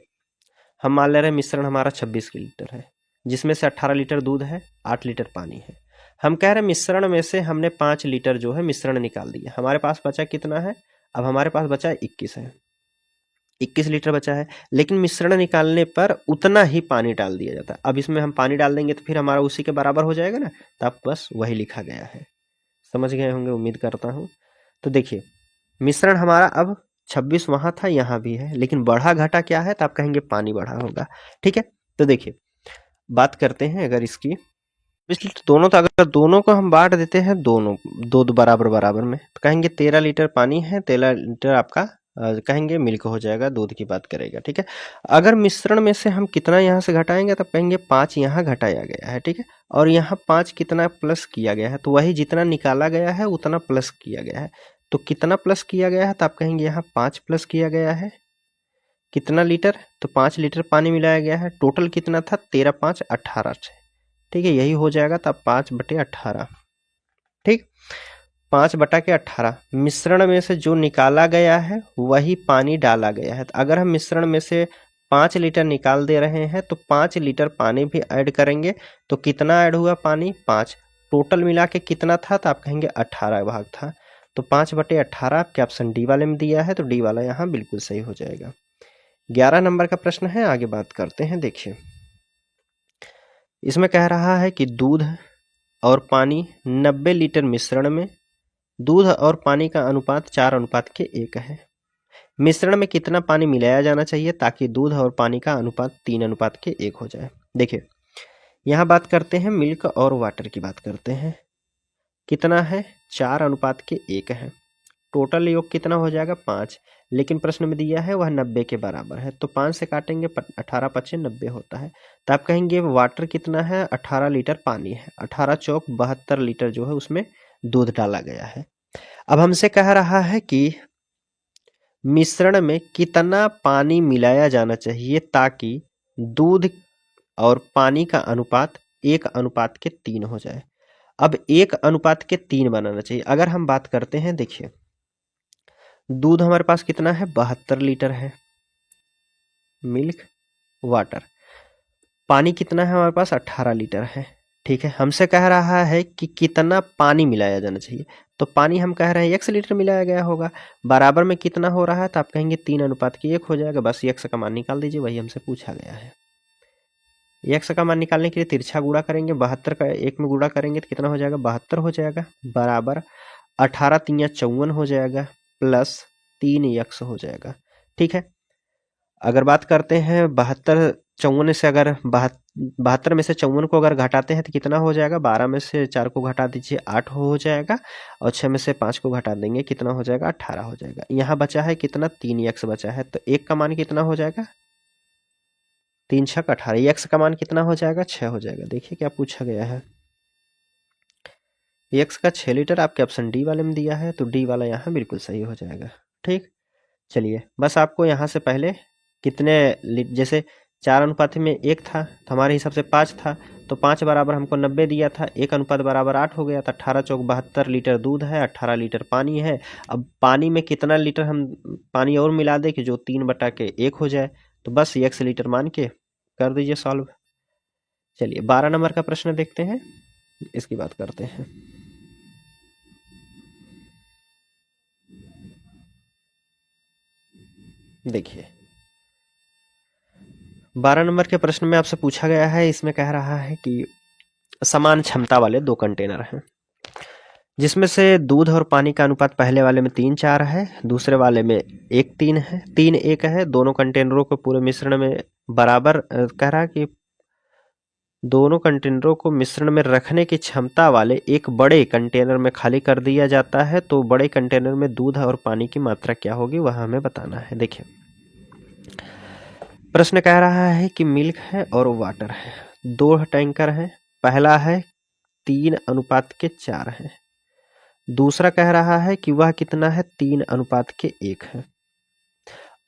हम मान ले रहे हैं मिश्रण हमारा 26 लीटर है, जिसमें से 18 लीटर दूध है, 8 लीटर पानी है। हम कह रहे हैं मिश्रण में से हमने 5 लीटर जो है मिश्रण निकाल दिया, हमारे पास बचा कितना है, अब हमारे पास बचा 21 है, 21 लीटर बचा है। लेकिन मिश्रण निकालने पर उतना ही पानी डाल दिया जाता है। अब इसमें हम पानी डाल देंगे तो फिर हमारा उसी के बराबर हो जाएगा ना, तो अब बस वही लिखा गया है। समझ गए होंगे, उम्मीद करता हूँ। तो देखिए, मिश्रण हमारा अब 26 वहां था, यहाँ भी है, लेकिन बढ़ा घटा क्या है, तो आप कहेंगे पानी बढ़ा होगा। ठीक है, तो देखिए बात करते हैं अगर इसकी, इसलिए दोनों, तो अगर दोनों को हम बांट देते हैं, दोनों दो बराबर बराबर में, तो कहेंगे 13 लीटर पानी है, 13 लीटर आपका कहेंगे मिल्क हो जाएगा, दूध की बात करेगा। ठीक है, अगर मिश्रण में से हम कितना यहाँ से घटाएंगे, तो कहेंगे 5 यहाँ घटाया गया है। ठीक है, और यहाँ 5 कितना प्लस किया गया है, तो वही जितना निकाला गया है उतना प्लस किया गया है। तो कितना प्लस किया गया है, तो आप कहेंगे यहाँ 5 प्लस किया गया है, कितना लीटर, तो 5 लीटर पानी मिलाया गया है। टोटल कितना था, 13 5 18। ठीक है, यही हो जाएगा, तब 5/18। ठीक, 5/18 मिश्रण में से जो निकाला गया है वही पानी डाला गया है। तो अगर हम मिश्रण में से 5 लीटर निकाल दे रहे हैं तो 5 लीटर पानी भी ऐड करेंगे, तो कितना ऐड हुआ पानी, 5। टोटल मिला के कितना था, तो आप कहेंगे 18 भाग था। तो 5/18 आपके ऑप्शन डी वाले में दिया है, तो डी वाला यहाँ बिल्कुल सही हो जाएगा। 11 नंबर का प्रश्न है, आगे बात करते हैं। देखिए, इसमें कह रहा है कि दूध और पानी 90 लीटर मिश्रण में दूध और पानी का अनुपात 4:1 है। मिश्रण में कितना पानी मिलाया जाना चाहिए ताकि दूध और पानी का अनुपात 3:1 हो जाए। देखिए, यहाँ बात करते हैं मिल्क और वाटर की बात करते हैं। कितना है, 4:1 है। टोटल योग कितना हो जाएगा, 5। लेकिन प्रश्न में दिया है वह 90 के बराबर है, तो 5 से काटेंगे, 18 5 90 होता है। तो आप कहेंगे वाटर कितना है, 18 लीटर पानी है, 18 चौक 72 लीटर जो है उसमें दूध डाला गया है। अब हमसे कह रहा है कि मिश्रण में कितना पानी मिलाया जाना चाहिए ताकि दूध और पानी का अनुपात 1:3 हो जाए। अब 1:3 बनाना चाहिए। अगर हम बात करते हैं, देखिए दूध हमारे पास कितना है, 72 लीटर है, मिल्क वाटर, पानी कितना है हमारे पास, 18 लीटर है। ठीक है, हमसे कह रहा है कि कितना पानी मिलाया जाना चाहिए, तो पानी हम कह रहे हैं 1 लीटर मिलाया गया होगा। बराबर में कितना हो रहा है, तो आप कहेंगे 3:1 हो जाएगा। बस x का मान निकाल दीजिए, वही हमसे पूछा गया है। x का मान निकालने के लिए तिरछा गुणा करेंगे, 72 का 1 में गुणा करेंगे तो कितना हो जाएगा, 72 हो जाएगा, बराबर 18 3 54 हो जाएगा, प्लस 3x हो जाएगा। ठीक है, अगर बात करते हैं 72 54 से, अगर 72 में से 54 को अगर घटाते हैं तो कितना हो जाएगा, 12 में से 4 को घटा दीजिए, 8 हो जाएगा, और 6 में से 5 को घटा देंगे, कितना हो जाएगा, 18 हो जाएगा। यहाँ बचा है कितना, 3x बचा है, तो 1 का मान कितना हो जाएगा, 3 6 18, x का मान कितना हो जाएगा, 6 हो जाएगा। देखिए क्या पूछा गया है, x का 6 लीटर आपके ऑप्शन डी वाले में दिया है, तो डी वाला यहाँ बिल्कुल सही हो जाएगा। ठीक, चलिए बस आपको यहाँ से पहले कितने, जैसे 4:1 था तो हमारे हिसाब से 5 था, तो 5 बराबर हमको 90 दिया था, 1:8 हो गया, तो 18 चौक 72 लीटर दूध है, 18 लीटर पानी है। अब पानी में कितना लीटर हम पानी और मिला दें कि जो 3/1 हो जाए, तो बस 1 लीटर मान के कर दीजिए सॉल्व। चलिए 12 नंबर का प्रश्न देखते हैं, इसकी बात करते हैं। देखिए 12 नंबर के प्रश्न में आपसे पूछा गया है, इसमें कह रहा है कि समान क्षमता वाले 2 कंटेनर हैं, जिसमें से दूध और पानी का अनुपात पहले वाले में 3:4 है, दूसरे वाले में 1:3 है, 3:1 है। दोनों कंटेनरों को पूरे मिश्रण में बराबर कह रहा है कि दोनों कंटेनरों को मिश्रण में रखने की क्षमता वाले एक बड़े कंटेनर में खाली कर दिया जाता है। तो बड़े कंटेनर में दूध और पानी की मात्रा क्या होगी वह हमें बताना है। देखिए प्रश्न कह रहा है कि मिल्क है और वाटर है, 2 टैंकर हैं। पहला है 3:4 है, दूसरा कह रहा है कि वह कितना है 3:1 है।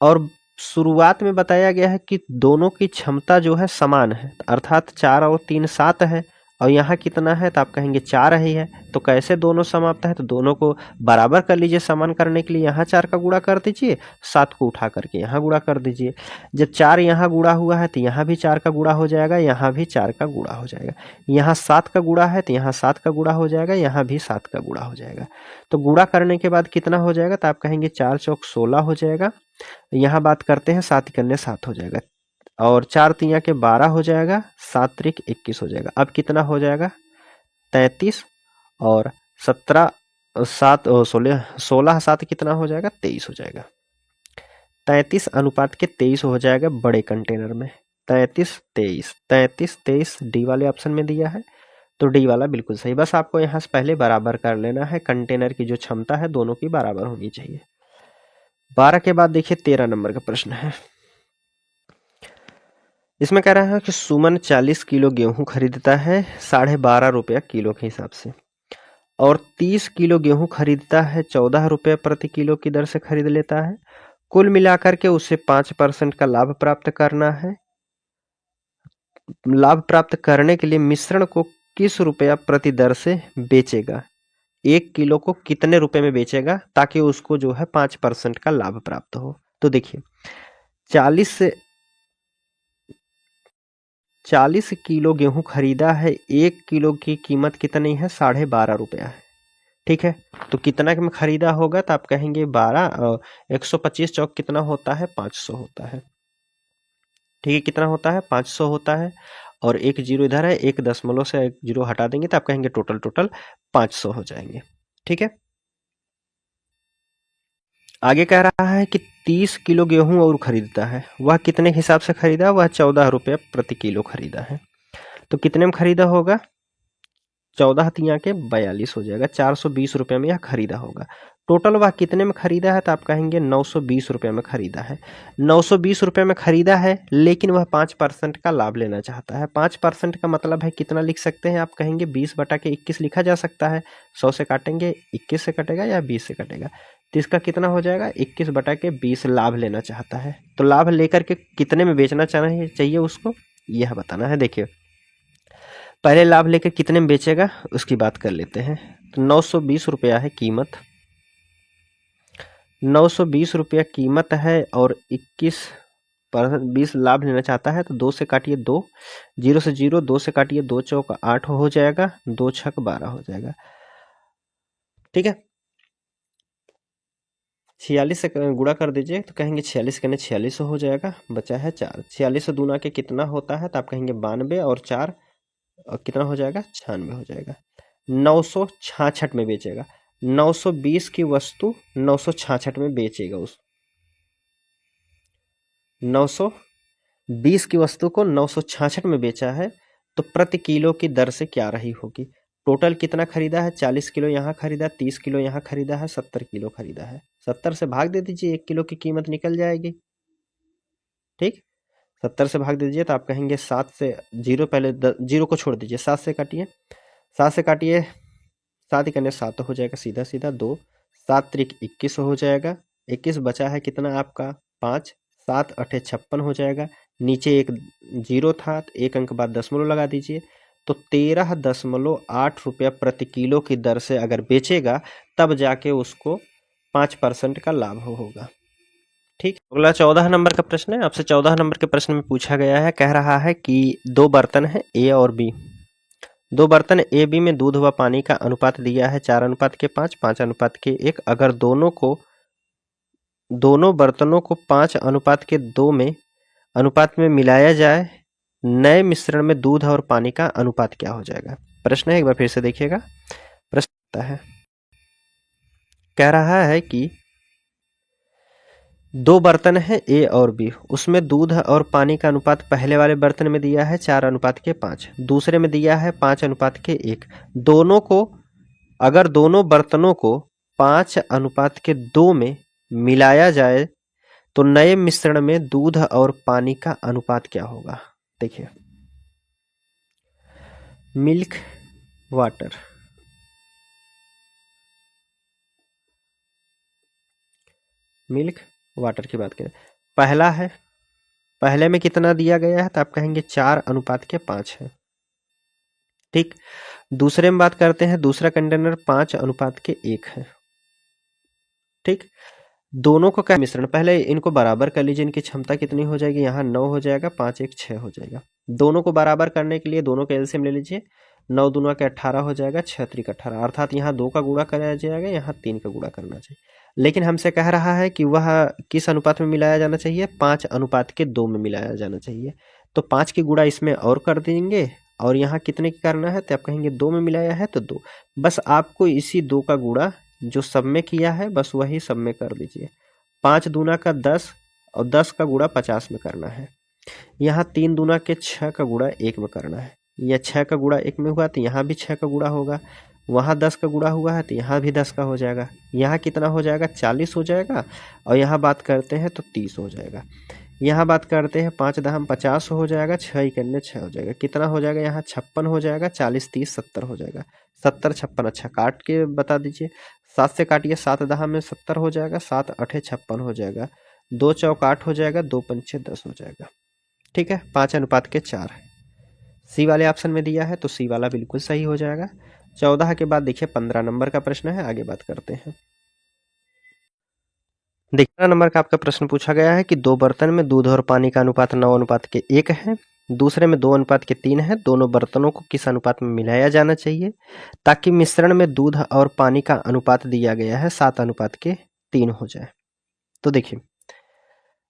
और शुरुआत में बताया गया है कि दोनों की क्षमता जो है समान है, अर्थात 4 और 3 7 है, और यहाँ कितना है तो आप कहेंगे 4 ही है। तो कैसे दोनों समाप्त है, तो दोनों को बराबर कर लीजिए। समान करने के लिए यहाँ 4 का गुणा कर दीजिए, 7 को उठा करके यहाँ गुणा कर दीजिए। जब 4 यहाँ गुणा हुआ है तो यहाँ भी 4 का गुणा हो जाएगा, यहाँ भी 4 का गुणा हो जाएगा। यहाँ 7 का गुणा है तो यहाँ 7 का गुणा हो जाएगा, यहाँ भी 7 का गुणा हो जाएगा। तो गुणा करने के बाद कितना हो जाएगा, तो आप कहेंगे 4 चौक 16 हो जाएगा। यहाँ बात करते हैं 7 कन्ने 7 हो जाएगा, और 4 तिया के 12 हो जाएगा, 7 त्रिक 21 हो जाएगा। अब कितना हो जाएगा 33, और 17 7 16 7 कितना हो जाएगा 23 हो जाएगा। 33:23 हो जाएगा बड़े कंटेनर में। 33 डी वाले ऑप्शन में दिया है, तो डी वाला बिल्कुल सही। बस आपको यहाँ से पहले बराबर कर लेना है, कंटेनर की जो क्षमता है दोनों की बराबर होनी चाहिए। 12 के बाद देखिए 13 नंबर का प्रश्न है। इसमें कह रहा है कि सुमन 40 किलो गेहूं खरीदता है 12.5 रुपया किलो के हिसाब से, और 30 किलो गेहूं खरीदता है 14 रुपये प्रति किलो की दर से खरीद लेता है। कुल मिलाकर के उसे 5% का लाभ प्राप्त करना है। लाभ प्राप्त करने के लिए मिश्रण को किस रुपया प्रति दर से बेचेगा, 1 किलो को कितने रुपए में बेचेगा ताकि उसको जो है 5% का लाभ प्राप्त हो। तो देखिए 40 किलो गेहूं खरीदा है, 1 किलो की कीमत कितनी है 12.5 रुपया है। ठीक है, तो कितना में खरीदा होगा तो आप कहेंगे 12 और 125 चौक कितना होता है 500 होता है। ठीक है, कितना होता है 500 होता है, और एक जीरो इधर है, एक दशमलव से एक जीरो हटा देंगे तो आप कहेंगे टोटल 500 हो जाएंगे। ठीक है, आगे कह रहा है कि 30 किलो गेहूं और खरीदता है, वह कितने हिसाब से खरीदा, वह 14 रुपये प्रति किलो खरीदा है। तो कितने में खरीदा होगा, 14 तिया के 42 हो जाएगा, 420 रुपये में यह खरीदा होगा। टोटल वह कितने में खरीदा है तो आप कहेंगे 920 रुपये में खरीदा है। 920 रुपये में खरीदा है, लेकिन वह 5% का लाभ लेना चाहता है। 5% का मतलब है कितना लिख सकते हैं, आप कहेंगे 20/21 लिखा जा सकता है। 100 से काटेंगे 21 से कटेगा या 20 से कटेगा, तो इसका कितना हो जाएगा 21/20 लाभ लेना चाहता है। तो लाभ लेकर के कितने में बेचना चाहिए उसको, यह बताना है। देखिए पहले लाभ लेकर कितने में बेचेगा उसकी बात कर लेते हैं। तो 920 रुपया है कीमत, 920 रुपया कीमत है, और 21% लाभ लेना चाहता है। तो 2 से काटिए 2, 0 से 0, 2 से काटिए 2 चौक 8 हो जाएगा, 2 छक 12 हो जाएगा। ठीक है, 46 से गुणा कर दीजिए तो कहेंगे 46 कने 46 हो जाएगा, बचा है 4। 46 से दूना के कितना होता है तो आप कहेंगे 92, और 4 कितना हो जाएगा 96 हो जाएगा। 966 में बेचेगा, 920 की वस्तु 966 में बेचेगा। उस 920 की वस्तु को 966 में बेचा है, तो प्रति किलो की दर से क्या रही होगी। टोटल कितना खरीदा है, 40 किलो यहाँ खरीदा, 30 किलो यहाँ खरीदा है, 70 किलो खरीदा है। 70 से भाग दे दीजिए, 1 किलो की कीमत निकल जाएगी। ठीक, 70 से भाग दीजिए तो आप कहेंगे 7 से 0, पहले 0 को छोड़ दीजिए, 7 से काटिए, 7 से काटिए, 7 करने 7 हो जाएगा, सीधा सीधा 2, 7 त्रिक 21 हो जाएगा। 21 बचा है कितना आपका 5, 7 8 56 हो जाएगा। नीचे एक 0 था तो एक अंक बाद दशमलव लगा दीजिए, तो 13.8 रुपया प्रति किलो की दर से अगर बेचेगा तब जाके उसको 5% का लाभ होगा। ठीक, अगला 14 नंबर का प्रश्न है। आपसे 14 नंबर के प्रश्न में पूछा गया है, कह रहा है कि 2 बर्तन है ए और बी। 2 बर्तन ए बी में दूध व पानी का अनुपात दिया है 4:5, 5:1। अगर दोनों बर्तनों को 5:2 में अनुपात में मिलाया जाए, नए मिश्रण में दूध और पानी का अनुपात क्या हो जाएगा। प्रश्न है, एक बार फिर से देखिएगा। प्रश्न है कह रहा है कि दो बर्तन है ए और बी, उसमें दूध और पानी का अनुपात पहले वाले बर्तन में दिया है 4:5, दूसरे में दिया है 5:1। दोनों को, अगर दोनों बर्तनों को 5:2 में मिलाया जाए तो नए मिश्रण में दूध और पानी का अनुपात क्या होगा। देखिए, मिल्क वाटर, मिल्क वाटर की बात करें, पहला है, पहले में कितना दिया गया है तो आप कहेंगे 4:5 है। ठीक, दूसरे में बात करते हैं, दूसरा कंटेनर 5:1 है। ठीक, दोनों को क्या मिश्रण, पहले इनको बराबर कर लीजिए, इनकी क्षमता कितनी हो जाएगी, यहाँ 9 हो जाएगा, 5 1 6 हो जाएगा। दोनों को बराबर करने के लिए दोनों के एलसीएम ले लीजिए, 9 दूना के 18 हो जाएगा, 6 3 18, अर्थात यहाँ 2 का गुणा कराया जाएगा, यहाँ 3 का गुणा करना चाहिए। लेकिन हमसे कह रहा है कि वह किस अनुपात में मिलाया जाना चाहिए, 5:2 में मिलाया जाना चाहिए। तो 5 की गुणा इसमें और कर देंगे, और यहाँ कितने की करना है तो आप कहेंगे 2 में मिलाया है तो 2, बस आपको इसी 2 का गुणा जो सब में किया है बस वही सब में कर दीजिए। 5 दूना का 10 और 10 का गुणा 50 में करना है। यहाँ 3 दूना के 6 का गुणा 1 में करना है। यह 6 का गुणा 1 में हुआ तो यहाँ भी 6 का गुणा होगा, वहाँ 10 का गुणा हुआ है तो यहाँ भी 10 का हो जाएगा। यहाँ कितना हो जाएगा, 40 हो जाएगा, और यहाँ बात करते हैं तो 30 हो जाएगा। यहाँ बात करते हैं 5 दहम 50 हो जाएगा, 6 इकन्ने 6 हो जाएगा, कितना हो जाएगा, यहाँ 56 हो जाएगा, 40 30 70 हो जाएगा, 70 56। अच्छा, काट के बता दीजिए, 7 से काटिए, 7 दहम में 70 हो जाएगा, 7 8 56 हो जाएगा, 2 चौक 8 हो जाएगा, 2 पंचे 10 हो जाएगा। ठीक है, 5:4 सी वाले ऑप्शन में दिया है तो सी वाला बिल्कुल सही हो जाएगा। 14 के बाद देखिए 15 नंबर का प्रश्न है, आगे बात करते हैं। देखिए 15 नंबर का आपका प्रश्न पूछा गया है कि दो बर्तन में दूध और पानी का अनुपात 9:1 है, दूसरे में 2:3 है, दोनों बर्तनों को किस अनुपात में मिलाया जाना चाहिए ताकि मिश्रण में दूध और पानी का अनुपात दिया गया है 7:3 हो जाए। तो देखिए,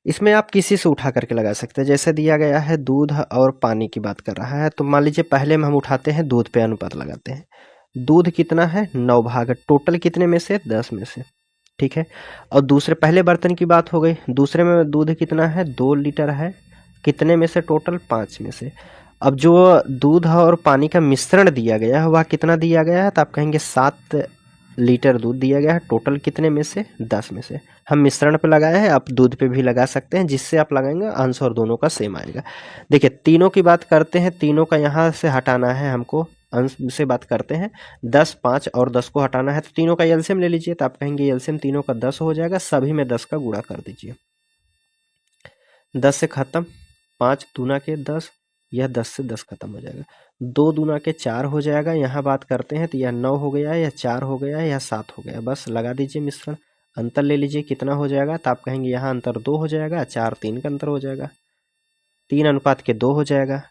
इसमें आप किसी से उठा करके लगा सकते हैं, जैसे दिया गया है दूध और पानी की बात कर रहा है, तो मान लीजिए पहले में हम उठाते हैं दूध पे अनुपात लगाते हैं। दूध कितना है, 9 भाग, टोटल कितने में से, 10 में से। ठीक है, और दूसरे, पहले बर्तन की बात हो गई, दूसरे में दूध कितना है, 2 लीटर है, कितने में से, टोटल 5 में से। अब जो दूध और पानी का मिश्रण दिया गया है वह कितना दिया गया है तो आप कहेंगे 7 लीटर दूध दिया गया है, टोटल कितने में से, 10 में से। हम मिश्रण पे लगाए हैं, आप दूध पे भी लगा सकते हैं, जिससे आप लगाएंगे आंसर दोनों का सेम आएगा। देखिए, तीनों की बात करते हैं, तीनों का यहाँ से हटाना है हमको, अंश से बात करते हैं, 10 5 और 10 को हटाना है, तो तीनों का एलसीएम ले लीजिए, तो आप कहेंगे एलसीएम तीनों का 10 हो जाएगा, सभी में 10 का गुणा कर दीजिए। 10 से खत्म, 5 दूना के 10, यह 10 से 10 खत्म हो जाएगा, 2 दूना के 4 हो जाएगा, यहाँ बात करते हैं तो यह 9 हो गया, यह 4 हो गया, यह 7 हो गया, बस लगा दीजिए मिश्रण, अंतर ले लीजिए कितना हो जाएगा, तो आप कहेंगे यहाँ अंतर 2 हो जाएगा, 4 3 का अंतर हो जाएगा, 3:2 हो जाएगा,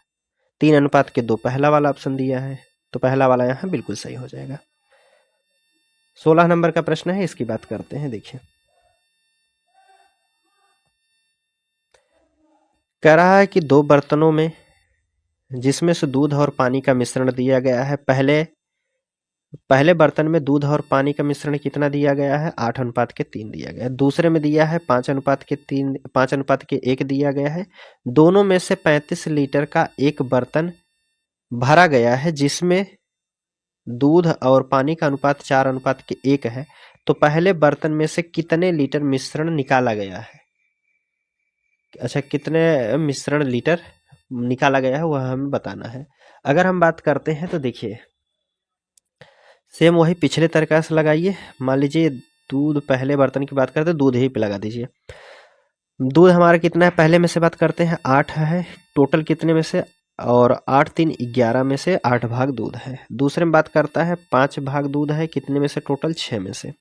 3:2 पहला वाला ऑप्शन दिया है तो पहला वाला यहाँ बिल्कुल सही हो जाएगा। 16 नंबर का प्रश्न है, इसकी बात करते हैं। देखिए, कह रहा है कि दो बर्तनों में जिसमें से दूध और पानी का मिश्रण दिया गया है, पहले बर्तन में दूध और पानी का मिश्रण कितना दिया गया है, 8:3 दिया गया है, दूसरे में दिया है 5:1 दिया गया है, दोनों में से 35 लीटर का एक बर्तन भरा गया है जिसमें दूध और पानी का अनुपात 4:1 है, तो पहले बर्तन में से कितने लीटर मिश्रण निकाला गया है। अच्छा, कितने मिश्रण लीटर निकाला गया है वह हमें बताना है। अगर हम बात करते हैं तो देखिए, सेम वही पिछले तरीका से लगाइए। मान लीजिए दूध, पहले बर्तन की बात करते हैं, दूध ही पिला दीजिए। दूध हमारा कितना है, पहले में से बात करते हैं 8 है, टोटल कितने में से, और 8 3 11 में से 8 भाग दूध है। दूसरे में बात करता है 5 भाग दूध है, कितने में से, टोटल 6 में से।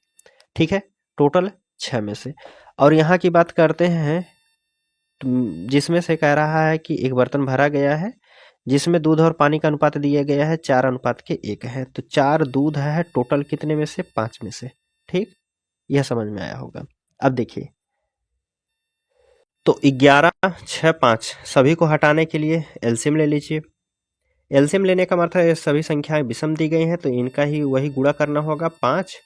ठीक है, टोटल 6 में से। और यहाँ की बात करते हैं जिसमें से कह रहा है कि एक बर्तन भरा गया है जिसमें दूध और पानी का अनुपात दिया गया है 4:1 है, तो 4 दूध है, टोटल कितने में से, 5 में से। ठीक, यह समझ में आया होगा। अब देखिए, तो 11 6 5 सभी को हटाने के लिए एलसीएम ले लीजिए। एलसीएम लेने का मतलब है सभी संख्याएं विषम दी गई हैं तो इनका ही वही गुणा करना होगा, 5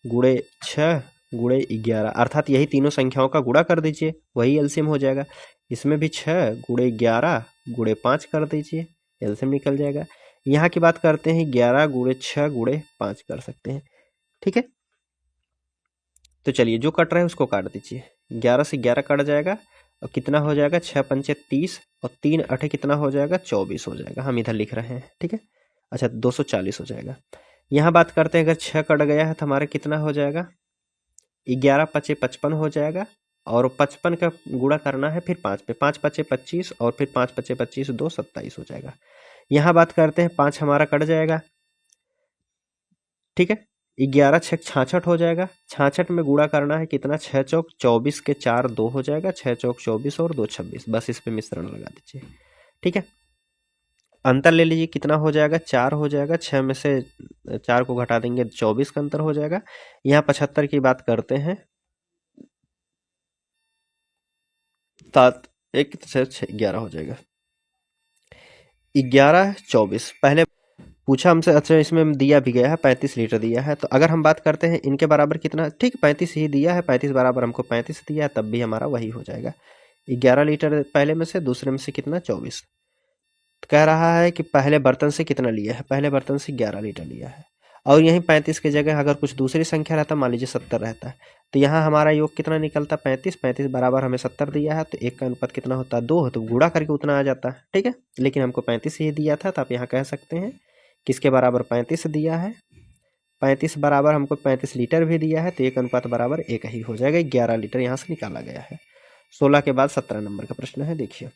गुणे 6 गुणे 11, अर्थात यही तीनों संख्याओं का गुणा कर दीजिए, वही एलसीएम हो जाएगा। इसमें भी 6 गुणे 11 गुणे 5 कर दीजिए, एलसीएम निकल जाएगा। यहाँ की बात करते हैं 11 गुणे 6 गुणे 5 कर सकते हैं, ठीक है। तो चलिए जो कट रहा है उसको काट दीजिए, 11 से 11 कट जाएगा और कितना हो जाएगा, 6 पंचे 30 और 3 8 कितना हो जाएगा, 24 हो जाएगा, हम इधर लिख रहे हैं, ठीक है। अच्छा 240 हो जाएगा। यहाँ बात करते हैं अगर 6 कट गया है तो हमारा कितना हो जाएगा, 11 पचे 55 हो जाएगा और 55 का गुणा करना है फिर 5 पे, 5 पचे 25 और फिर 5 पचे 25 2 27 हो जाएगा। यहाँ बात करते हैं 5 हमारा कट जाएगा, ठीक है। 11 6 66 हो जाएगा, 66 में गुणा करना है कितना, 6 चौक 24 के 4 2 हो जाएगा, 6 चौक 24 और 2 26, बस इस पे मिश्रण लगा दीजिए, ठीक है। अंतर ले लीजिए कितना हो जाएगा, 4 हो जाएगा, 6 में से 4 को घटा देंगे 24 का अंतर हो जाएगा। यहाँ 75 की बात करते हैं, 7 1 6 11 हो जाएगा, 11 24 पहले पूछा हमसे। अच्छा इसमें दिया भी गया है 35 लीटर दिया है, तो अगर हम बात करते हैं इनके बराबर कितना, ठीक 35 ही दिया है, 35 बराबर हमको 35 दिया है, तब भी हमारा वही हो जाएगा। 11 लीटर पहले में से, दूसरे में से कितना 24। तो कह रहा है कि पहले बर्तन से कितना लिया है, पहले बर्तन से 11 लीटर लिया है और यहीं 35 की जगह अगर कुछ दूसरी संख्या रहता, मान लीजिए 70 रहता है, तो यहाँ हमारा योग कितना निकलता, 35 35 बराबर हमें 70 दिया है, तो 1 का अनुपात कितना होता है 2, तो गुणा करके उतना आ जाता है, ठीक है। लेकिन हमको 35 ही दिया था, तो आप यहाँ कह सकते हैं किसके बराबर 35 दिया है, 35 बराबर हमको 35 लीटर भी दिया है, तो 1 अनुपात बराबर 1 ही हो जाएगा, 11 लीटर यहाँ से निकाला गया है। 16 के बाद 17 नंबर का प्रश्न है, देखिए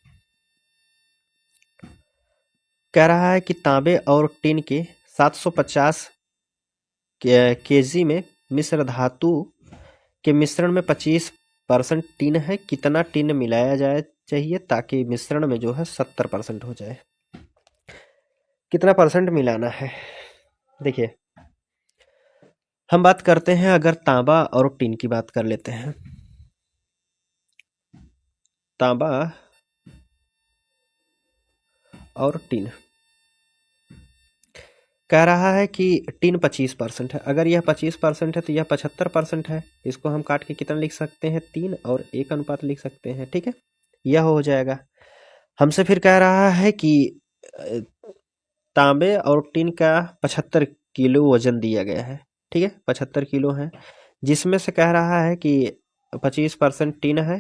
कह रहा है कि तांबे और टिन के 750 केजी में मिश्र धातु के मिश्रण में 25% टिन है, कितना टिन मिलाया जाए चाहिए ताकि मिश्रण में जो है 70% हो जाए। कितना परसेंट मिलाना है, देखिए हम बात करते हैं, अगर तांबा और टिन की बात कर लेते हैं, तांबा और टिन कह रहा है कि टिन 25% है, अगर यह 25% है तो यह 75% है, इसको हम काट के कितना लिख सकते हैं, 3 और 1 अनुपात लिख सकते हैं, ठीक है, यह हो जाएगा। हमसे फिर कह रहा है कि तांबे और टिन का 75 किलो वजन दिया गया है, ठीक है, 75 किलो है, जिसमें से कह रहा है कि 25% टिन है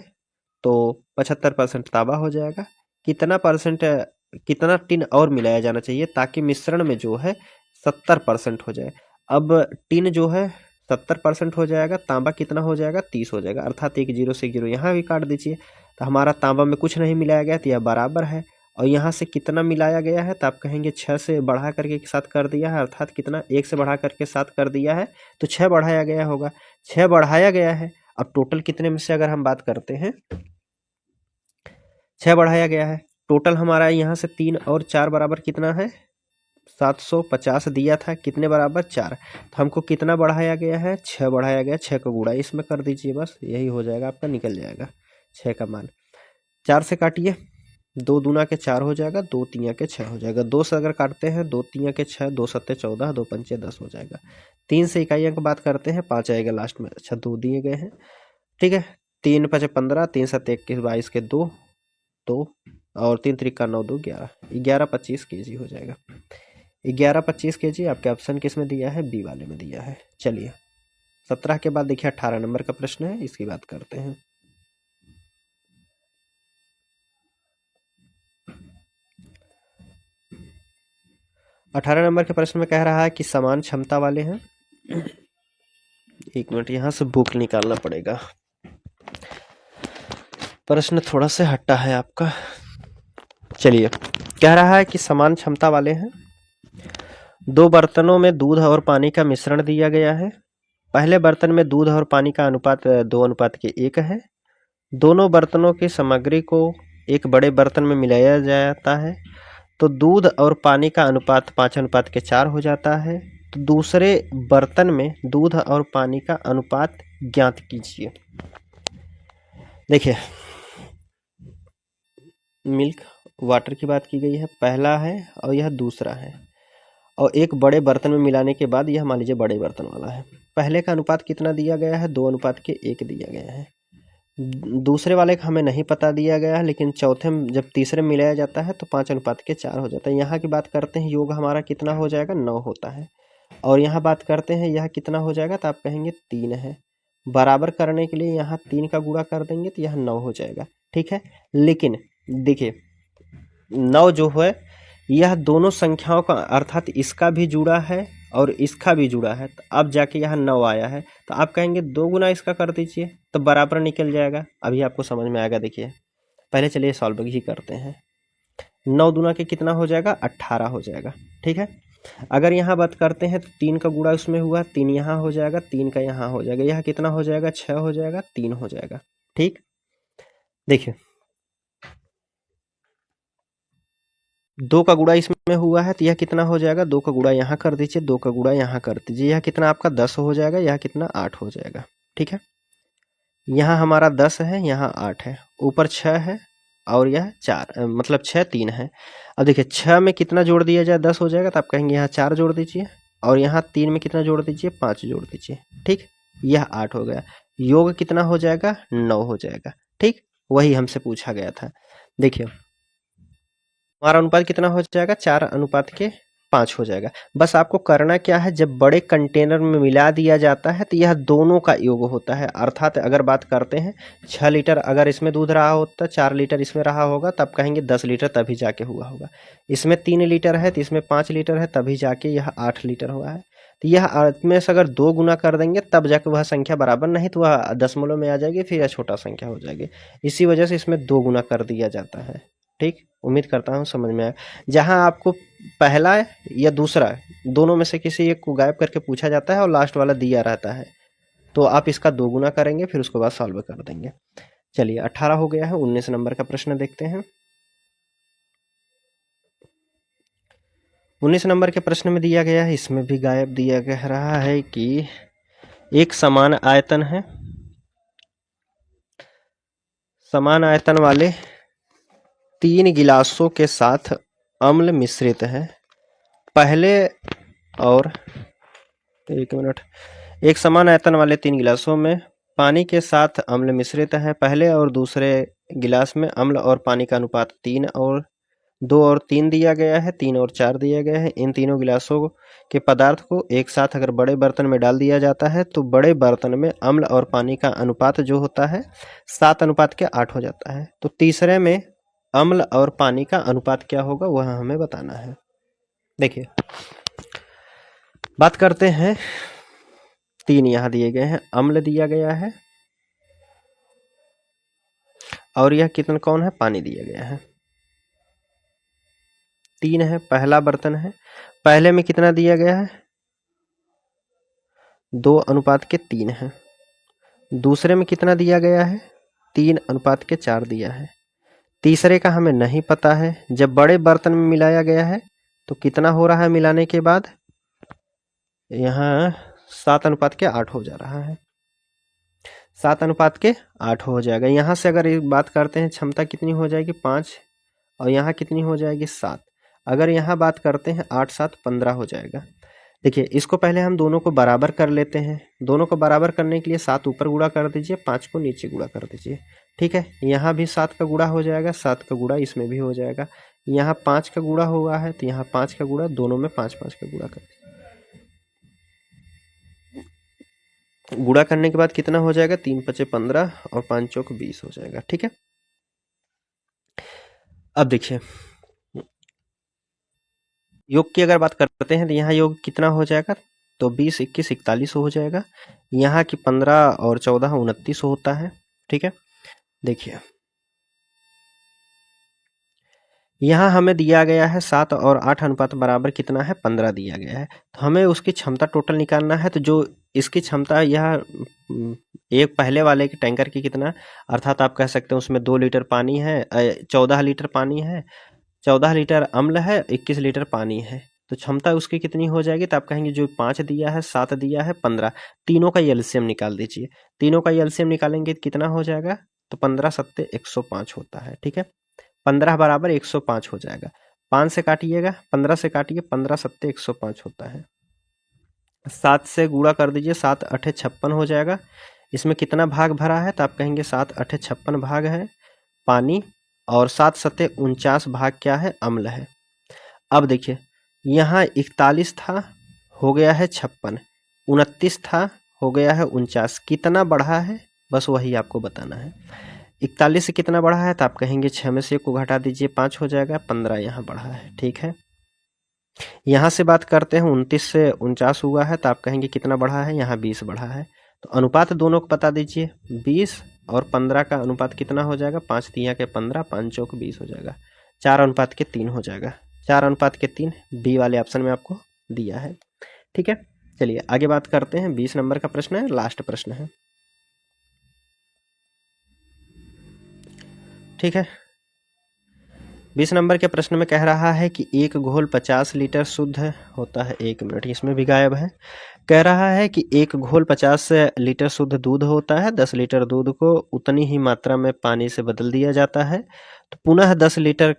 तो 75% तांबा हो जाएगा। कितना परसेंट, कितना टिन और मिलाया जाना चाहिए ताकि मिश्रण में जो है 70% हो जाए। अब टिन जो है 70% हो जाएगा, तांबा कितना हो जाएगा 30 हो जाएगा, अर्थात 1 0 से 1 0 यहाँ भी काट दीजिए, तो हमारा तांबा में कुछ नहीं मिलाया गया तो यह बराबर है। और यहाँ से कितना मिलाया गया है, तो आप कहेंगे 6 से बढ़ा करके 7 कर दिया है, अर्थात कितना 1 से बढ़ा करके 7 कर दिया है, तो 6 बढ़ाया गया होगा, 6 बढ़ाया गया है। अब टोटल कितने में से अगर हम बात करते हैं, 6 बढ़ाया गया है, टोटल हमारा यहाँ से 3 और 4 बराबर कितना है, 750 दिया था, कितने बराबर 4, तो हमको कितना बढ़ाया गया है, 6 बढ़ाया गया, 6 का गुणा इसमें कर दीजिए, बस यही हो जाएगा आपका, निकल जाएगा 6 का मान। 4 से काटिए, 2 दूना के 4 हो जाएगा, 2 तिया के 6 हो जाएगा, 2 से अगर काटते हैं 2 तिया के 6, 2 सत्ते 14, 2 पंचे 10 हो जाएगा। 3 से इकाइयों की बात करते हैं, 5 आएगा लास्ट में, अच्छा 2 दिए गए हैं, ठीक है। 3 5 15, 3 7 21 22 के 2 2 और 3 3 9 2 11, 11 25 केजी हो जाएगा। 11 25 केजी आपके ऑप्शन किस में दिया है, बी वाले में दिया है। चलिए 17 के बाद देखिए 18 नंबर का प्रश्न है, इसकी बात करते हैं। अठारह नंबर के प्रश्न में कह रहा है कि समान क्षमता वाले हैं, 1 मिनट यहाँ से बुक निकालना पड़ेगा, प्रश्न थोड़ा सा हट्टा है आपका। चलिए कह रहा है कि समान क्षमता वाले हैं, 2 बर्तनों में दूध और पानी का मिश्रण दिया गया है, पहले बर्तन में दूध और पानी का अनुपात 2:1 है, दोनों बर्तनों की सामग्री को एक बड़े बर्तन में मिलाया जाता है तो दूध और पानी का अनुपात 5:4 हो जाता है, तो दूसरे बर्तन में दूध और पानी का अनुपात ज्ञात कीजिए। देखिए मिल्क वाटर की बात की गई है, पहला है और यह दूसरा है, और एक बड़े बर्तन में मिलाने के बाद यह मान लीजिए बड़े बर्तन वाला है। पहले का अनुपात कितना दिया गया है, 2:1 दिया गया है। दूसरे वाले का हमें नहीं पता दिया गया है, लेकिन चौथे में जब तीसरे में मिलाया जाता है तो 5:4 हो जाता है। यहाँ की बात करते हैं, योग हमारा कितना हो जाएगा, 9 होता है। और यहाँ बात करते हैं यह कितना हो जाएगा, तो आप कहेंगे 3 है। बराबर करने के लिए यहाँ 3 का गुणा कर देंगे तो यह 9 हो जाएगा, ठीक है। लेकिन देखिए 9 जो है यह दोनों संख्याओं का अर्थात इसका भी जुड़ा है और इसका भी जुड़ा है, तो अब जाके यहाँ 9 आया है, तो आप कहेंगे 2 गुना इसका कर दीजिए तो बराबर निकल जाएगा। अभी आपको समझ में आएगा। देखिए पहले चलिए सॉल्व ही करते हैं। 9 दूना के कितना हो जाएगा, 18 हो जाएगा, ठीक है। अगर यहाँ बात करते हैं तो 3 का गुणा उसमें हुआ, 3 यहाँ हो जाएगा, 3 का यहाँ हो जाएगा, यह कितना हो जाएगा, 6 हो जाएगा, 3 हो जाएगा, ठीक। देखिए 2 का गुणा इसमें हुआ है तो यह कितना हो जाएगा, 2 का गुणा यहाँ कर दीजिए, 2 का गुणा यहाँ कर दीजिए, यह कितना आपका 10 हो जाएगा, यह कितना 8 हो जाएगा, ठीक है। यहाँ हमारा 10 है, यहाँ 8 है, ऊपर 6 है और यह 4 मतलब 6 3 है। अब देखिए 6 में कितना जोड़ दिया जाए 10 हो जाएगा, तो आप कहेंगे यहाँ 4 जोड़ दीजिए और यहाँ 3 में कितना जोड़ दीजिए, 5 जोड़ दीजिए, ठीक। यह 8 हो गया। योग कितना हो जाएगा, 9 हो जाएगा, ठीक। वही हमसे पूछा गया था। देखिए हमारा अनुपात कितना हो जाएगा, 4:5 हो जाएगा। बस आपको करना क्या है, जब बड़े कंटेनर में मिला दिया जाता है तो यह दोनों का योग होता है। अर्थात अगर बात करते हैं 6 लीटर अगर इसमें दूध रहा होता, 4 लीटर इसमें रहा होगा, तब कहेंगे 10 लीटर तभी जाके हुआ होगा। इसमें 3 लीटर है तो इसमें 5 लीटर है, तभी जाके यह 8 लीटर हुआ है। तो यह में से अगर 2 गुना कर देंगे तब जाके वह संख्या बराबर, नहीं तो वह दशमलव में आ जाएगी, फिर यह छोटा संख्या हो जाएगी। इसी वजह से इसमें 2 गुना कर दिया जाता है, ठीक। उम्मीद करता हूँ समझ में आया। जहाँ आपको पहला या दूसरा दोनों में से किसी एक को गायब करके पूछा जाता है और लास्ट वाला दिया रहता है, तो आप इसका 2 गुना करेंगे, फिर उसके बाद सॉल्व कर देंगे। चलिए 18 हो गया है। 19 नंबर का प्रश्न देखते हैं। 19 नंबर के प्रश्न में दिया गया है, इसमें भी गायब दिया कह रहा है कि एक समान आयतन है, समान आयतन वाले 3 गिलासों के साथ अम्ल मिश्रित है। पहले और एक समान आयतन वाले 3 गिलासों में पानी के साथ अम्ल मिश्रित है। पहले और दूसरे गिलास में अम्ल और पानी का अनुपात 3 और 2 और 3 दिया गया है, 3 और 4 दिया गया है। इन तीनों गिलासों के पदार्थ को एक साथ अगर बड़े बर्तन में डाल दिया जाता है तो बड़े बर्तन में अम्ल और पानी का अनुपात जो होता है 7:8 हो जाता है। तो तीसरे में अम्ल और पानी का अनुपात क्या होगा वह हमें बताना है। देखिए बात करते हैं, 3 यहाँ दिए गए हैं, अम्ल दिया गया है और यह कितना कौन है, पानी दिया गया है। 3 है, पहला बर्तन है, पहले में कितना दिया गया है, 2:3 है। दूसरे में कितना दिया गया है, 3:4 दिया है। तीसरे का हमें नहीं पता है। जब बड़े बर्तन में मिलाया गया है तो कितना हो रहा है मिलाने के बाद, यहाँ 7:8 हो जा रहा है, 7:8 हो जाएगा। यहाँ से अगर बात करते हैं क्षमता कितनी हो जाएगी, 5 और यहाँ कितनी हो जाएगी, 7। अगर यहाँ बात करते हैं 8 7 15 हो जाएगा। देखिए इसको पहले हम दोनों को बराबर कर लेते हैं। दोनों को बराबर करने के लिए 7 ऊपर गुणा कर दीजिए, 5 को नीचे गुणा कर दीजिए, ठीक है। यहाँ भी 7 का गुणा हो जाएगा, 7 का गुणा इसमें भी हो जाएगा। यहाँ 5 का गुणा हुआ है तो यहाँ 5 का गुणा, दोनों में 5 5 का गुणा कर दीजिए। गुणा करने के बाद कितना हो जाएगा, 3 5 15 और 5 चौक 20 हो जाएगा, ठीक है। अब देखिए योग की अगर बात करते हैं तो यहाँ योग कितना हो जाएगा, तो 20 21 41 हो जाएगा। यहाँ की 15 और 14 29 होता है, ठीक है। देखिए यहाँ हमें दिया गया है 7 और 8 अनुपात बराबर कितना है, 15 दिया गया है। तो हमें उसकी क्षमता टोटल निकालना है। तो जो इसकी क्षमता यह एक पहले वाले के टैंकर की कितना, अर्थात आप कह सकते हैं उसमें 2 लीटर पानी है, 14 लीटर पानी है, 14 लीटर अम्ल है, 21 लीटर पानी है। तो क्षमता उसकी कितनी हो जाएगी, तो आप कहेंगे जो 5 दिया है, 7 दिया है, 15, तीनों का एलसीएम निकाल दीजिए। तीनों का एलसीएम निकालेंगे तो कितना हो जाएगा, तो 15 7 105 होता है, ठीक है। 15 बराबर 105 हो जाएगा। 5 से काटिएगा, 15 से काटिए, 15 सत्ते 105 होता है। 7 से गुणा कर दीजिए, 7 अठे 56 हो जाएगा। इसमें कितना भाग भरा है तो आप कहेंगे 7 अठे 56 भाग है पानी, और 7 सत्ते 49 भाग क्या है, अम्ल है। अब देखिए यहाँ 41 था, हो गया है 56, 29 था, हो गया है 49, कितना बढ़ा है बस वही आपको बताना है। 41 से कितना बढ़ा है तो आप कहेंगे 6 में से 1 को घटा दीजिए, 5 हो जाएगा, 15 यहाँ बढ़ा है। ठीक है, यहाँ से बात करते हैं, 29 से 49 हुआ है तो आप कहेंगे कितना बढ़ा है, यहाँ 20 बढ़ा है। तो अनुपात दोनों को बता दीजिए, 20 और 15 का अनुपात कितना हो जाएगा, 5 तिया के 15, 5 चौक 20 हो जाएगा, 4:3 हो जाएगा, 4:3 बी वाले ऑप्शन में आपको दिया है। ठीक है, चलिए आगे बात करते हैं। 20 नंबर का प्रश्न है, लास्ट प्रश्न है। ठीक है, 20 नंबर के प्रश्न में कह रहा है कि एक घोल 50 लीटर शुद्ध होता है, 1 मिनट इसमें भी गायब है। कह रहा है कि एक घोल 50 लीटर शुद्ध दूध होता है, 10 लीटर दूध को उतनी ही मात्रा में पानी से बदल दिया जाता है, तो पुनः 10 लीटर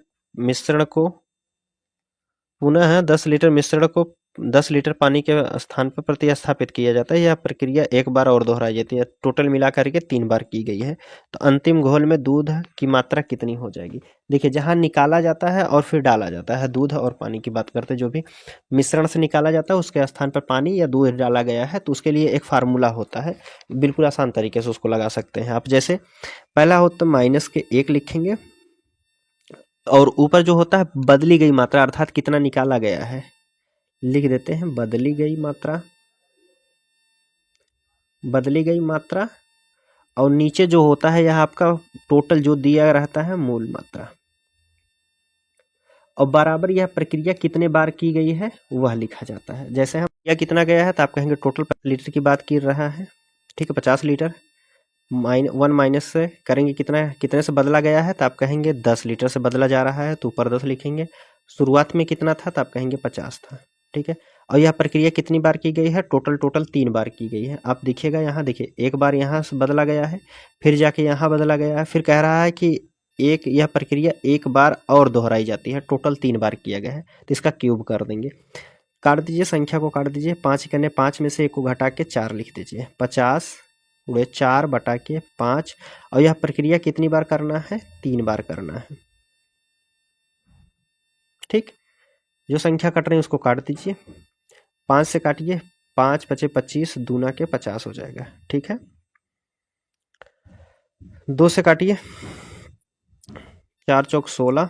मिश्रण को 10 लीटर पानी के स्थान पर प्रतिस्थापित किया जाता है। यह प्रक्रिया एक बार और दोहराई जाती है, टोटल मिला करके 3 बार की गई है। तो अंतिम घोल में दूध की मात्रा कितनी हो जाएगी। देखिए जहाँ निकाला जाता है और फिर डाला जाता है, दूध और पानी की बात करते हैं, जो भी मिश्रण से निकाला जाता है उसके स्थान पर पानी या दूध डाला गया है, तो उसके लिए एक फार्मूला होता है, बिल्कुल आसान तरीके से उसको लगा सकते हैं आप। जैसे पहला होता है -1 लिखेंगे, और ऊपर जो होता है बदली गई मात्रा, अर्थात कितना निकाला गया है, लिख देते हैं बदली गई मात्रा, और नीचे जो होता है यह आपका टोटल जो दिया रहता है मूल मात्रा, और बराबर यह प्रक्रिया कितने बार की गई है वह लिखा जाता है। जैसे हम यह कितना गया है तो आप कहेंगे टोटल लीटर की बात कर रहा है। ठीक है, 50 लीटर, 1 माइनस से करेंगे कितने से बदला गया है तो आप कहेंगे 10 लीटर से बदला जा रहा है, तो ऊपर 10 लिखेंगे। शुरुआत में कितना था तो आप कहेंगे 50 था। ठीक है, और यह प्रक्रिया कितनी बार की गई है, टोटल 3 बार की गई है। आप देखिएगा यहाँ, देखिए एक बार यहाँ से बदला गया है, फिर जाके यहाँ बदला गया है, फिर कह रहा है कि यह प्रक्रिया एक बार और दोहराई जाती है, टोटल 3 बार किया गया है। तो इसका क्यूब कर देंगे, काट दीजिए, संख्या को काट दीजिए, 5 करने 5 में से 1 को घटा के 4 लिख दीजिए, 50 × 4 बटा के 5, और यह प्रक्रिया कितनी बार करना है, 3 बार करना है। ठीक, जो संख्या कट रही है उसको काट दीजिए, 5 से काटिए, 5 × 5 = 25, दूना के 50 हो जाएगा। ठीक है, 2 से काटिए, 4 चौक 16,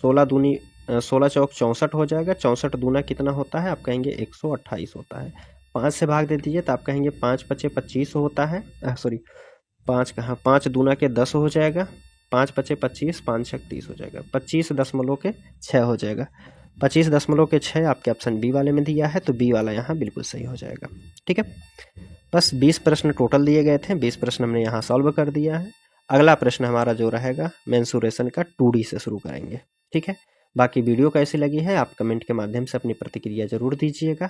16 दूनी 16 चौक 64 हो जाएगा, 64 दूना कितना होता है आप कहेंगे 128 होता है। 5 से भाग दे दीजिए तो आप कहेंगे 5 × 5 = 25 होता है, 5 दूना के 10 हो जाएगा, 5 × 5 = 25, 5 × 6 = 30 हो जाएगा, 25.6 हो जाएगा। 25.6 आपके ऑप्शन बी वाले में दिया है, तो बी वाला यहाँ बिल्कुल सही हो जाएगा। ठीक है, बस 20 प्रश्न टोटल दिए गए थे, 20 प्रश्न हमने यहाँ सॉल्व कर दिया है। अगला प्रश्न हमारा जो रहेगा मेंसुरेशन का 2D से शुरू करेंगे। ठीक है, बाकी वीडियो कैसी लगी है आप कमेंट के माध्यम से अपनी प्रतिक्रिया जरूर दीजिएगा।